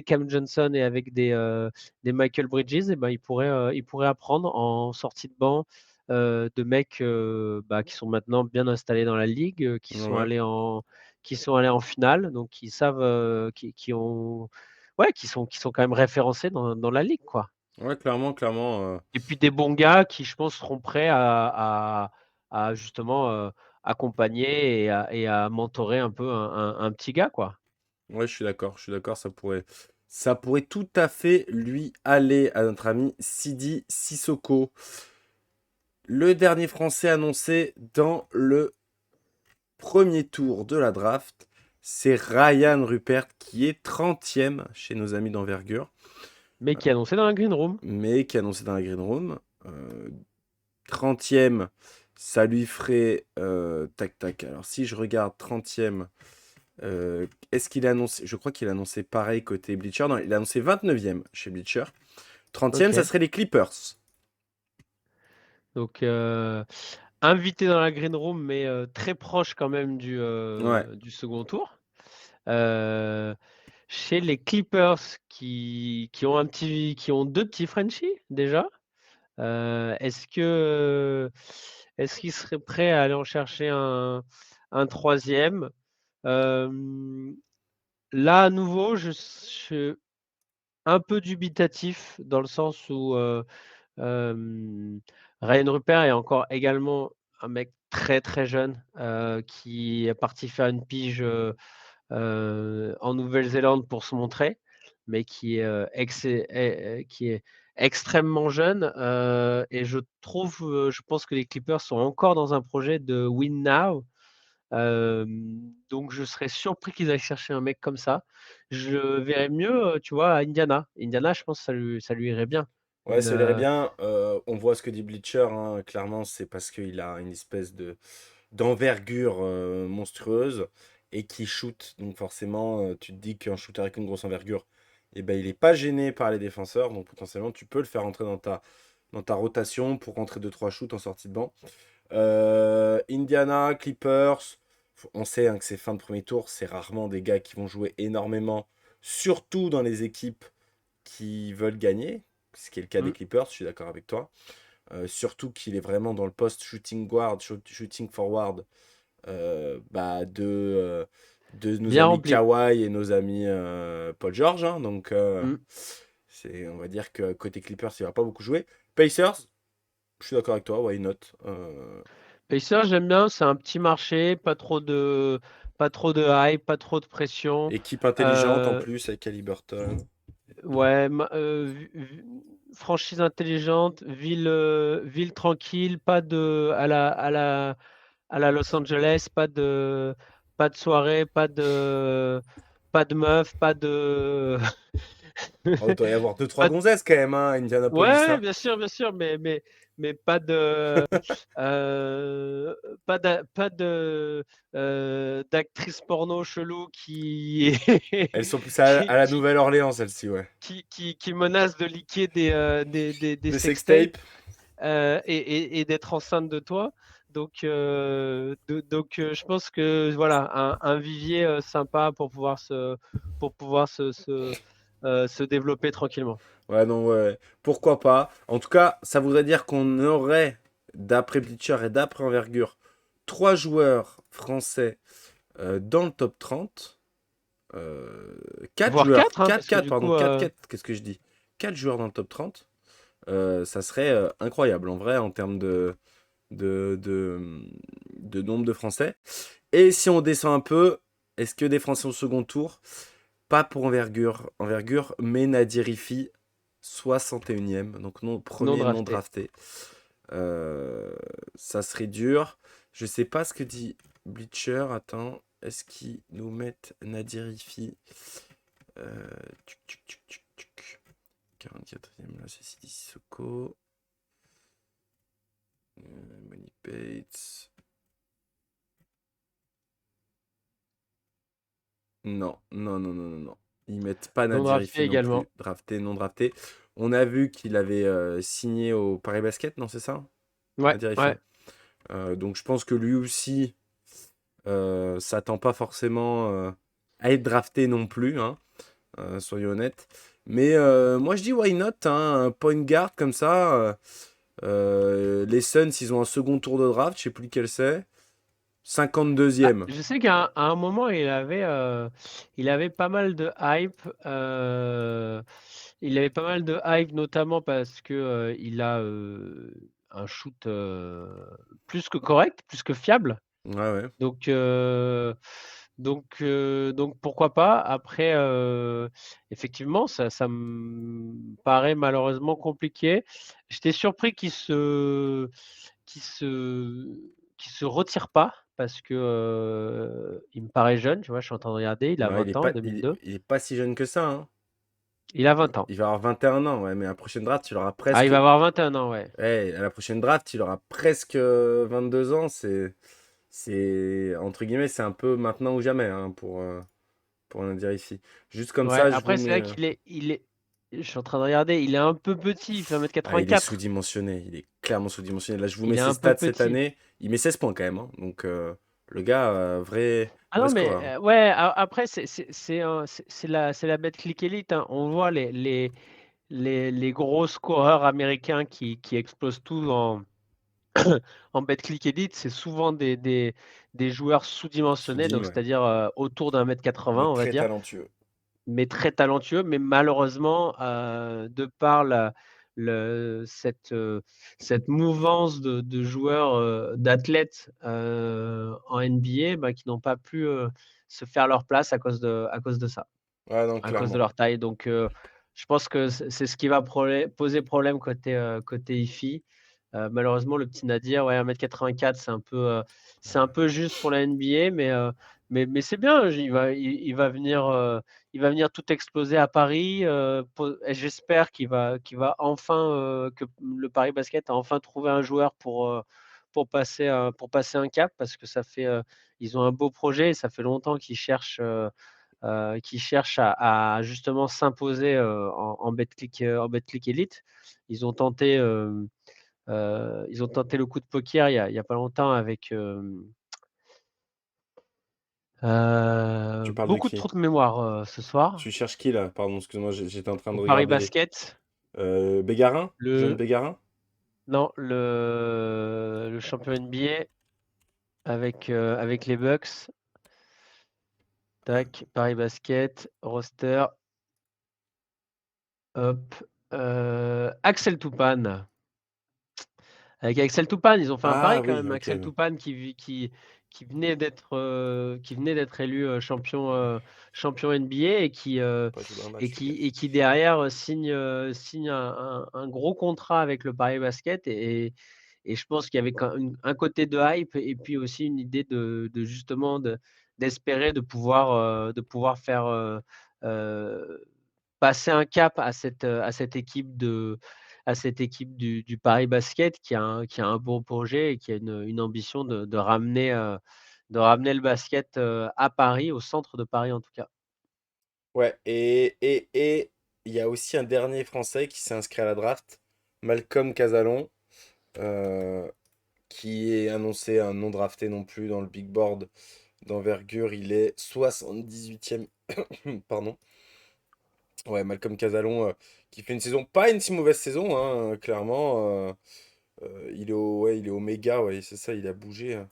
Cam Johnson et avec des Michael Bridges, et ben, il pourrait apprendre en sortie de banc, de mecs, bah, qui sont maintenant bien installés dans la ligue, Ouais, qui sont allés en finale, donc qui savent, qui ont ouais, qui sont quand même référencés dans la ligue, quoi. ouais, clairement, clairement. Et puis des bons gars qui, je pense, seront prêts à justement, accompagner et à mentorer un peu un petit gars, quoi. Ouais, je suis d'accord, ça pourrait tout à fait lui aller à notre ami Sidi Sissoko. Le dernier Français annoncé dans le premier tour de la draft, c'est Ryan Rupert qui est 30e chez nos amis d'envergure, Mais qui est annoncé dans la green room. mais qui est annoncé dans la Green Room. 30e, ça lui ferait... tac, tac. Alors si je regarde 30e, est-ce qu'il a annoncé... Je crois qu'il a annoncé pareil côté Bleacher. Non, il a annoncé 29e chez Bleacher. 30e, ça OK. serait les Clippers. Donc, invité dans la green room, mais très proche quand même Ouais, du second tour. Heu, Chez les Clippers qui ont 2 petits Frenchies déjà. Est-ce qu'ils seraient prêts à aller en chercher un 3e? Hem, Là, à nouveau, je suis un peu dubitatif dans le sens où, Ryan Rupert est encore également un mec très, très jeune, qui est parti faire une pige, en Nouvelle-Zélande pour se montrer, mais qui est extrêmement jeune, et je pense que les Clippers sont encore dans un projet de win now, Donc je serais surpris qu'ils aillent chercher un mec comme ça. Je verrais mieux, tu vois, à Indiana. Indiana, je pense que ça lui irait bien. Ouais, Une, ça irait bien. On voit ce que dit Bleacher, hein. Clairement, c'est parce qu'il a une espèce de d'envergure monstrueuse et qui shoot. Donc forcément, tu te dis qu'un shooter avec une grosse envergure, eh ben, il n'est pas gêné par les défenseurs. Donc potentiellement, tu peux le faire rentrer dans ta rotation pour rentrer deux trois shoots en sortie de banc. Indiana, Clippers, on sait hein, que ces fins de premier tour, c'est rarement des gars qui vont jouer énormément, surtout dans les équipes qui veulent gagner, ce qui est le cas des mmh, Clippers, je suis d'accord avec toi. Surtout qu'il est vraiment dans le poste shooting guard, shooting forward de nos bien amis rempli. Kawhi et nos amis Paul George, hein. Donc Mmh. on va dire que côté Clippers, il va pas beaucoup jouer. Pacers, je suis d'accord avec toi, why not? Pacers, j'aime bien, c'est un petit marché, pas trop de hype, pas trop de pression. Équipe intelligente en Heu, plus avec Haliburton. ouais, franchise intelligente, ville tranquille, pas de à la Los Angeles, pas de soirée, pas de meufs, pas de Oh, il doit y avoir deux trois pas de gonzesses quand même, hein, Indianapolis, ouais, hein. bien sûr, mais heu, d'actrices porno cheloues qui Elles sont plus à qui la qui Nouvelle-Orléans, celles-ci, ouais. qui menacent de leaker des Des sextapes, sextapes. et d'être enceinte de toi. Donc, je pense que voilà, un vivier, sympa pour pouvoir se développer tranquillement. Ouais, non, ouais. Pourquoi pas. En tout cas, ça voudrait dire qu'on aurait, d'après Bleacher et d'après Envergure, trois joueurs français dans le top 30. Quatre Voire joueurs. 4, hein, Quatre parce que quatre du pardon. coup, Quatre qu'est-ce que je dis? Quatre joueurs dans le top 30. Ça serait incroyable, en vrai, en termes de, de, de nombre de Français. Et si on descend un peu, est-ce que des Français au second tour? Pas pour envergure, mais Nadir Rifi, 61e, donc non, non premier non drafté. drafté. Ça serait dur. Je sais pas ce que dit Bleacher. Attends, est-ce qu'ils nous mettent Nadir Rifi euh, tuc, tuc, tuc, tuc, tuc. 44e, là c'est Sidi Sissoko. Money Bates. Non, non, non, non, non, non. Ils mettent pas Non Nadir drafté Rifi non également. plus. Drafté, non drafté. On a vu qu'il avait signé au Paris Basket, non, c'est ça? Ouais, Nadir ouais. Rifi. Donc je pense que lui aussi s'attend pas forcément à être drafté non plus, hein, soyons honnêtes. Mais moi je dis why not, hein, un point guard comme ça. Les Suns, ils ont un second tour de draft, je sais plus lequel c'est. Bah, 52e. je sais qu'à un moment, il avait pas mal de hype. Il avait pas mal de hype, notamment parce que il a un shoot plus que correct, plus que fiable. Ouais, ouais. Donc, pourquoi pas. Après, effectivement, ça me paraît malheureusement compliqué. J'étais surpris qu'il se, qu'il se retire pas parce que il me paraît jeune. Tu vois, je suis en train de regarder. Il a Ouais, 20 ans, 2002. il est pas si jeune que ça, hein. Il a 20 ans. Il va avoir 21 ans, ouais, mais à la prochaine draft, il aura Ah, il presque. va avoir 21 ans, ouais. Ouais, à la prochaine draft, il aura presque 22 ans. Entre guillemets, c'est un peu maintenant ou jamais, hein, pour un dire ici. Juste comme Ouais. ça, je vous Après, c'est mets. vrai qu'il est. Je suis en train de regarder. Il est un peu petit. Il fait Il est 1m84. sous-dimensionné. Il est clairement sous-dimensionné. Là, je vous Il mets est ses un peu stats cette petit. année. Il met 16 points quand même, hein. Donc, le gars, Ah vrai non, mais scoreur. ouais, après, c'est la Betclic Elite, hein. On voit les gros scoreurs américains qui explosent tout en Betclic Elite. C'est souvent des joueurs sous-dimensionnés, Sous-dit, donc ouais. c'est-à-dire autour d'1m80, Mais on va très dire, talentueux. mais très talentueux. Mais malheureusement, de par cette mouvance de joueurs, d'athlètes en NBA, bah, qui n'ont pas pu se faire leur place à cause de ça, Ouais, non, à cause de clairement. leur taille. Donc, je pense que c'est ce qui va poser problème côté IFI. Malheureusement, le petit Nadir, ouais, 1,84 m, c'est un peu juste pour la NBA, mais c'est bien. Il va venir tout exploser à Paris. Et j'espère que le Paris Basket a enfin trouvé un joueur pour passer un cap, parce que ils ont un beau projet et ça fait longtemps qu'ils cherchent à justement s'imposer en Betclic Elite. Ils ont tenté. Ils ont tenté le coup de poker il y a pas longtemps avec Tu parles de beaucoup de qui? trous de mémoire ce soir. Tu cherches qui là? Pardon, excuse-moi, j'étais en train Au de Paris regarder. Basket, Bégarin? Jeune le Bégarin? non, le champion NBA avec les Bucks. Tac, Paris Basket, roster, hop, Axel Toupane. Avec Axel Toupane, ils ont fait un Ah pari quand oui, même. ok. Axel Toupane qui venait d'être élu champion NBA Pas joué un match, le gars. et qui derrière signe un gros contrat avec le Paris Basket et je pense qu'il y avait un côté de hype et puis aussi une idée de justement d'espérer de pouvoir faire passer un cap à cette équipe du Paris Basket qui a un beau projet et qui a une ambition de ramener le basket à Paris, au centre de Paris en tout cas. Ouais, et il y a aussi un dernier Français qui s'est inscrit à la draft, Malcolm Casalon, euh, qui est annoncé un non drafté non plus dans le big board d'envergure. Il est 78e. Pardon. Ouais, Malcolm Casalon, qui fait une saison, pas une si mauvaise saison, hein, clairement. Il est au méga, ouais, c'est ça, il a bougé, hein,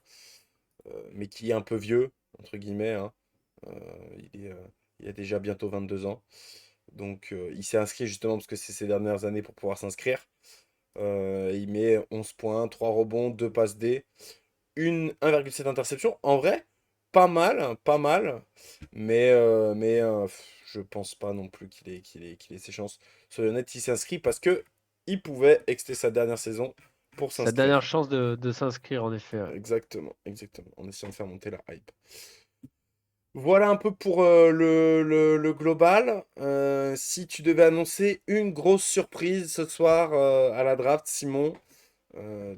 mais qui est un peu vieux, entre guillemets, hein. Euh, il a déjà bientôt 22 ans. Donc il s'est inscrit justement parce que c'est ses dernières années pour pouvoir s'inscrire. Il met 11 points, 3 rebonds, 2 passes D, 1,7 interception. En vrai, pas mal, hein, pas mal. Je pense pas non plus qu'il ait ses chances. Soyons honnêtes, il s'inscrit parce que il pouvait exter sa dernière saison pour Sa dernière s'inscrire. chance de s'inscrire en effet. Ouais. Exactement, exactement. En essayant de faire monter la hype. Voilà un peu pour le global. Si tu devais annoncer une grosse surprise ce soir à la draft, Simon,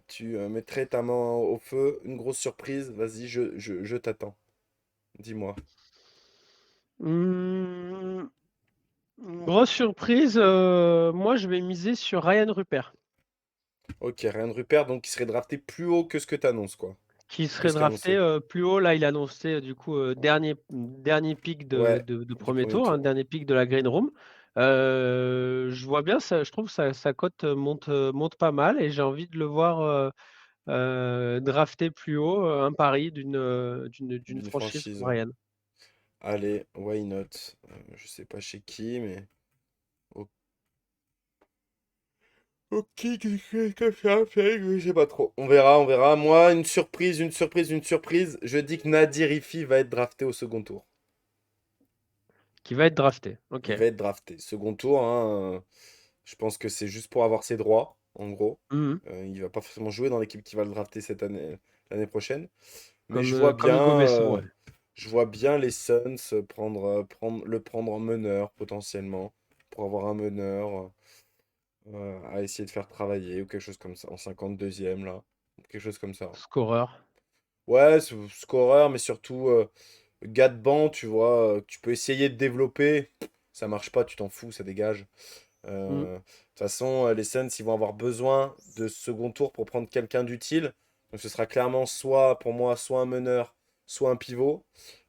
tu mettrais ta main au feu. Une grosse surprise, vas-y, je t'attends. Dis-moi. Mmh, grosse surprise, moi je vais miser sur Ryan Rupert, Ok, Ryan Rupert, donc il serait drafté plus haut que ce que tu annonces, quoi. qui Que serait ce drafté qu'annoncé. plus haut. Là, il a annoncé du coup dernier pick Ouais, de du premier premier tour, un tour. dernier pick de la Green Room. Je vois bien ça, je trouve sa cote monte pas mal et j'ai envie de le voir drafté plus haut, un pari d'une D'une franchise franchise, comme ouais. Ryan. Allez, why not? Je sais pas chez qui, mais... Ok, qu'est-ce que ça fait? Je sais pas trop. On verra, on verra. Moi, une surprise, une surprise, une surprise. Je dis que Nadir Ifi va être drafté au second tour. Qui va être drafté. Ok. Il va être drafté. Second tour, hein, je pense que c'est juste pour avoir ses droits, en gros. Mhm. Il va pas forcément jouer dans l'équipe qui va le drafter cette année, l'année prochaine. Mais Comme Hugo Besson, ouais. je vois bien les Suns le prendre en meneur potentiellement pour avoir un meneur à essayer de faire travailler ou quelque chose comme ça en 52e là, quelque chose comme ça. Scoreur. Ouais, scoreur, mais surtout gars de banc, tu vois, tu peux essayer de développer. Ça marche pas, tu t'en fous, ça dégage. Mhm. De toute façon, les Suns, ils vont avoir besoin de second tour pour prendre quelqu'un d'utile. Donc ce sera clairement soit, pour moi, soit un meneur, soit un pivot.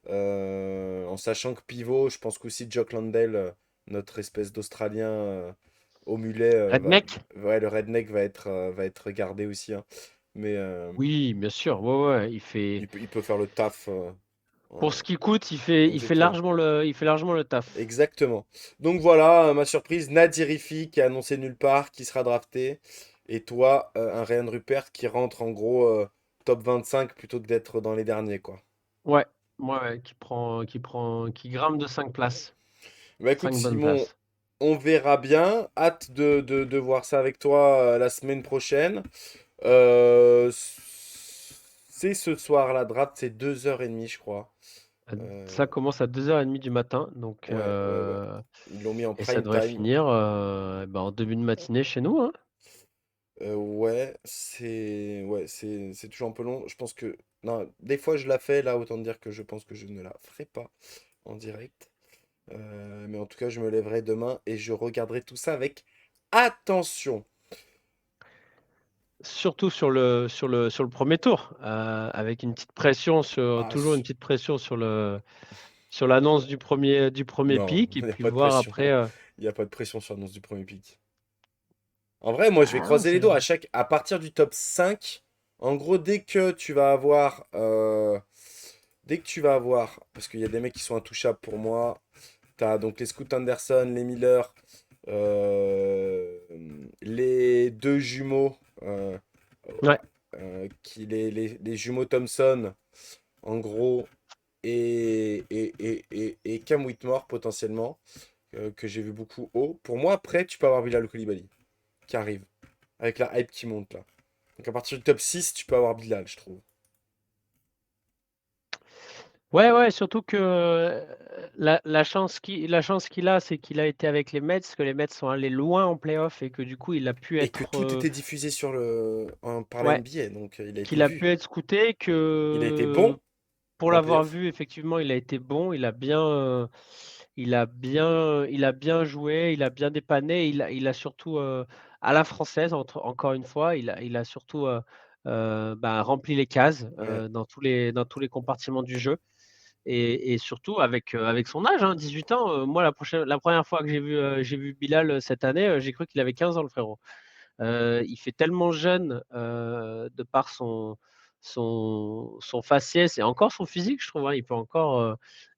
En sachant que pivot, je pense qu'aussi Jock Landale, notre espèce d'Australien au mulet, Redneck? ouais, le redneck va être gardé aussi, hein. Mais Oui, bien sûr. Ouais, ouais. il peut faire le taf. Pour En- ce qui coûte, Exactement. il fait largement le taf. Exactement. Donc voilà, ma surprise, Nadir Rifi qui est annoncé nulle part, qui sera drafté. Et toi, un Ryan Rupert qui rentre en gros top 25 plutôt que d'être dans les derniers, quoi. Ouais, ouais, qui grimpe de 5 places. Bah écoute, 5 bonnes Simon, places. on verra bien. Hâte de voir ça avec toi la semaine prochaine. Euh, c'est ce soir, la draft, c'est 2h30, je crois. Ça Euh, commence à 2h30 du matin, donc ouais, ouais, ouais. Ils l'ont mis en et ça prime devrait time. finir en début de matinée chez nous, hein. Ouais, c'est toujours un peu long. Je pense que non, des fois je la fais là, autant dire que je pense que je ne la ferai pas en direct. Mais en tout cas, je me lèverai demain et je regarderai tout ça avec attention. Surtout sur le premier tour, avec une petite pression Ah, toujours une petite pression sur l'annonce du premier non, pick et il n'y a puis pas de voir pression. après, Il n'y a pas de pression sur l'annonce du premier pick. En vrai, moi, je vais ah non, croiser les doigts à partir du top 5. En gros, dès que tu vas avoir, parce qu'il y a des mecs qui sont intouchables pour moi. T'as donc les Scoot Anderson, les Miller, euh, les deux jumeaux, ouais. les jumeaux Thompson, en gros, et Cam Whitmore potentiellement, que j'ai vu beaucoup haut. Pour moi, après, tu peux avoir Bilal Koulibaly qui arrive, avec la hype qui monte là. Donc à partir du top 6 tu peux avoir Bilal, je trouve. Ouais, ouais, surtout que la chance qu'il a, c'est qu'il a été avec les Mets, que les Mets sont allés loin en playoff et que du coup, il a pu Et que être, tout était diffusé par la ouais, NBA, donc il a été qu'il a pu vu. être scouté, Il a été que bon pour en l'avoir playoff. vu, effectivement, il a été bon, il a bien joué, il a bien dépanné, il a surtout, à la française, encore une fois, il a surtout rempli les cases Ouais. dans tous les compartiments du jeu. Et surtout avec son âge, hein, 18 ans. Moi, la première fois que j'ai vu Bilal cette année, j'ai cru qu'il avait 15 ans, le frérot. Il fait tellement jeune de par son faciès et encore son physique, je trouve, hein.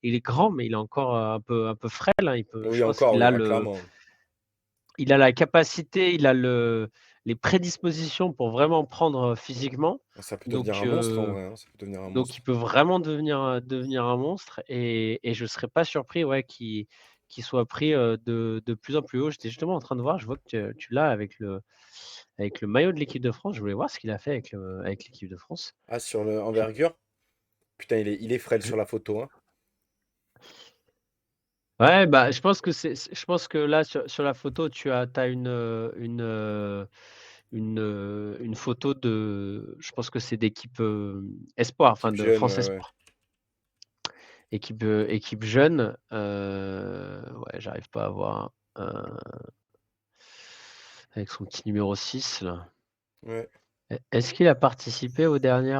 Il est grand, mais il est encore un peu frêle, hein. Je Oui, pense encore, qu'il oui, a ah, clairement. la capacité, il a les prédispositions pour vraiment prendre physiquement. Ah, ça peut devenir Donc, un monstre en vrai, hein, ça peut devenir un donc il monstre. peut vraiment devenir un monstre et je ne serais pas surpris, ouais, qu'il soit pris de plus en plus haut. J'étais justement en train de voir, je vois que tu l'as avec le maillot de l'équipe de France. Je voulais voir ce qu'il a fait avec l'équipe de France. Ah, sur le Je- envergure? Putain, il est frêle je- sur la photo, hein. Ouais, bah, je pense que là, sur la photo, t'as une photo je pense que c'est d'équipe espoir, enfin Équipe de jeune, France ouais, ouais. Espoir. Équipe jeune, ouais, j'arrive pas à voir, avec son petit numéro 6 là. Ouais. Est-ce qu'il a participé au dernier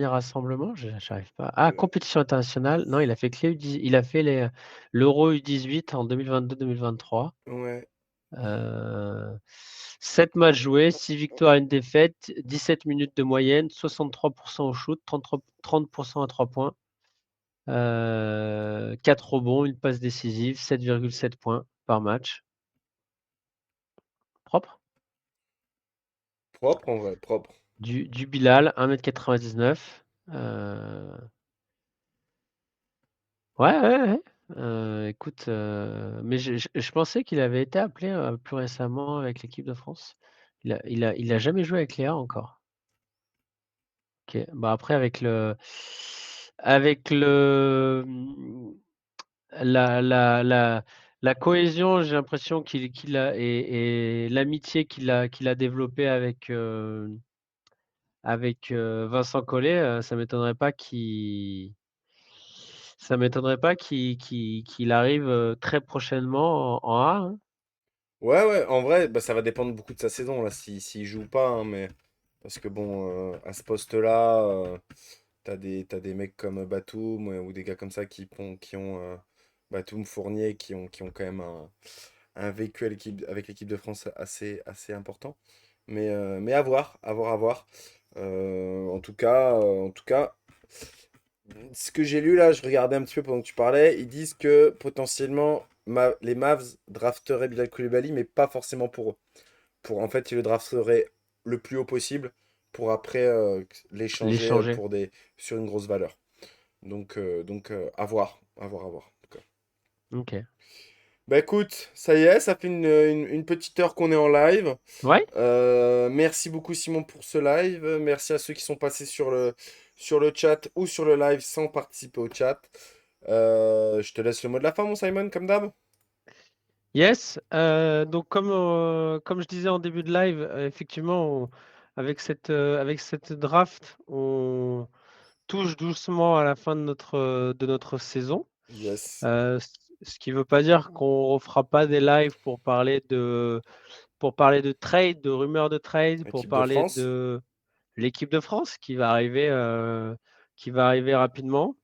rassemblement? J'arrive pas. Ah, Euh, compétition internationale. Non, il a fait il a fait l'Euro U18 en 2022-2023. ouais. Euh, 7 matchs joués, 6 victoires, une défaite, 17 minutes de moyenne, 63% au shoot, 30% à 3 points. 4 rebonds, une passe décisive, 7,7 points par match. Propre. Propre en vrai, propre. Du Bilal, 1,99 m. Ouais, ouais, ouais. Écoute, mais je pensais qu'il avait été appelé plus récemment avec l'équipe de France. Il a jamais joué avec Léa encore. Ok. Bah après avec la cohésion, j'ai l'impression qu'il a et l'amitié qu'il a développée avec Vincent Collet, ça m'étonnerait pas qu'il arrive très prochainement en A, hein. Ouais, ouais, en vrai, bah, ça va dépendre beaucoup de sa saison, là, s'il joue pas, hein, mais... Parce que bon, à ce poste-là, t'as des mecs comme Batum ou des gars comme ça qui ont Batum, Fournier, qui ont quand même un vécu avec l'équipe de France assez important. Mais à voir, à voir, à voir. En tout cas, ce que j'ai lu là, je regardais un petit peu pendant que tu parlais, ils disent que potentiellement les Mavs drafteraient Bilal Coulibaly, mais pas forcément pour eux. En fait, ils le drafteraient le plus haut possible pour après l'échanger L'échanger. sur une grosse valeur. Donc, à voir, à voir, à voir. En tout cas. OK. Bah écoute, ça y est, ça fait une petite heure qu'on est en live. Ouais. Merci beaucoup Simon pour ce live. Merci à ceux qui sont passés sur le chat ou sur le live sans participer au chat. Je te laisse le mot de la fin, mon Simon, comme d'hab. Yes. Donc comme je disais en début de live, effectivement, avec cette draft, on touche doucement à la fin de notre saison. Yes. Ce qui ne veut pas dire qu'on ne refera pas des lives pour parler de trade, de rumeurs de trade, pour Équipe de parler France. de l'équipe de France qui va arriver rapidement.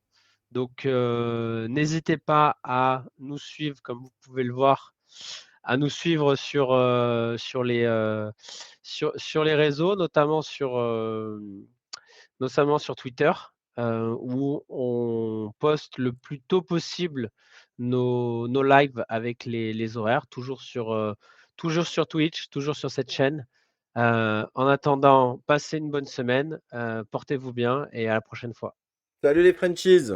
Donc, n'hésitez pas à nous suivre, comme vous pouvez le voir, à nous suivre sur les réseaux, notamment sur Twitter, où on poste le plus tôt possible nos lives avec les horaires, toujours sur Twitch, toujours sur cette chaîne. En attendant, passez une bonne semaine, portez-vous bien et à la prochaine fois. Salut les Frenchies!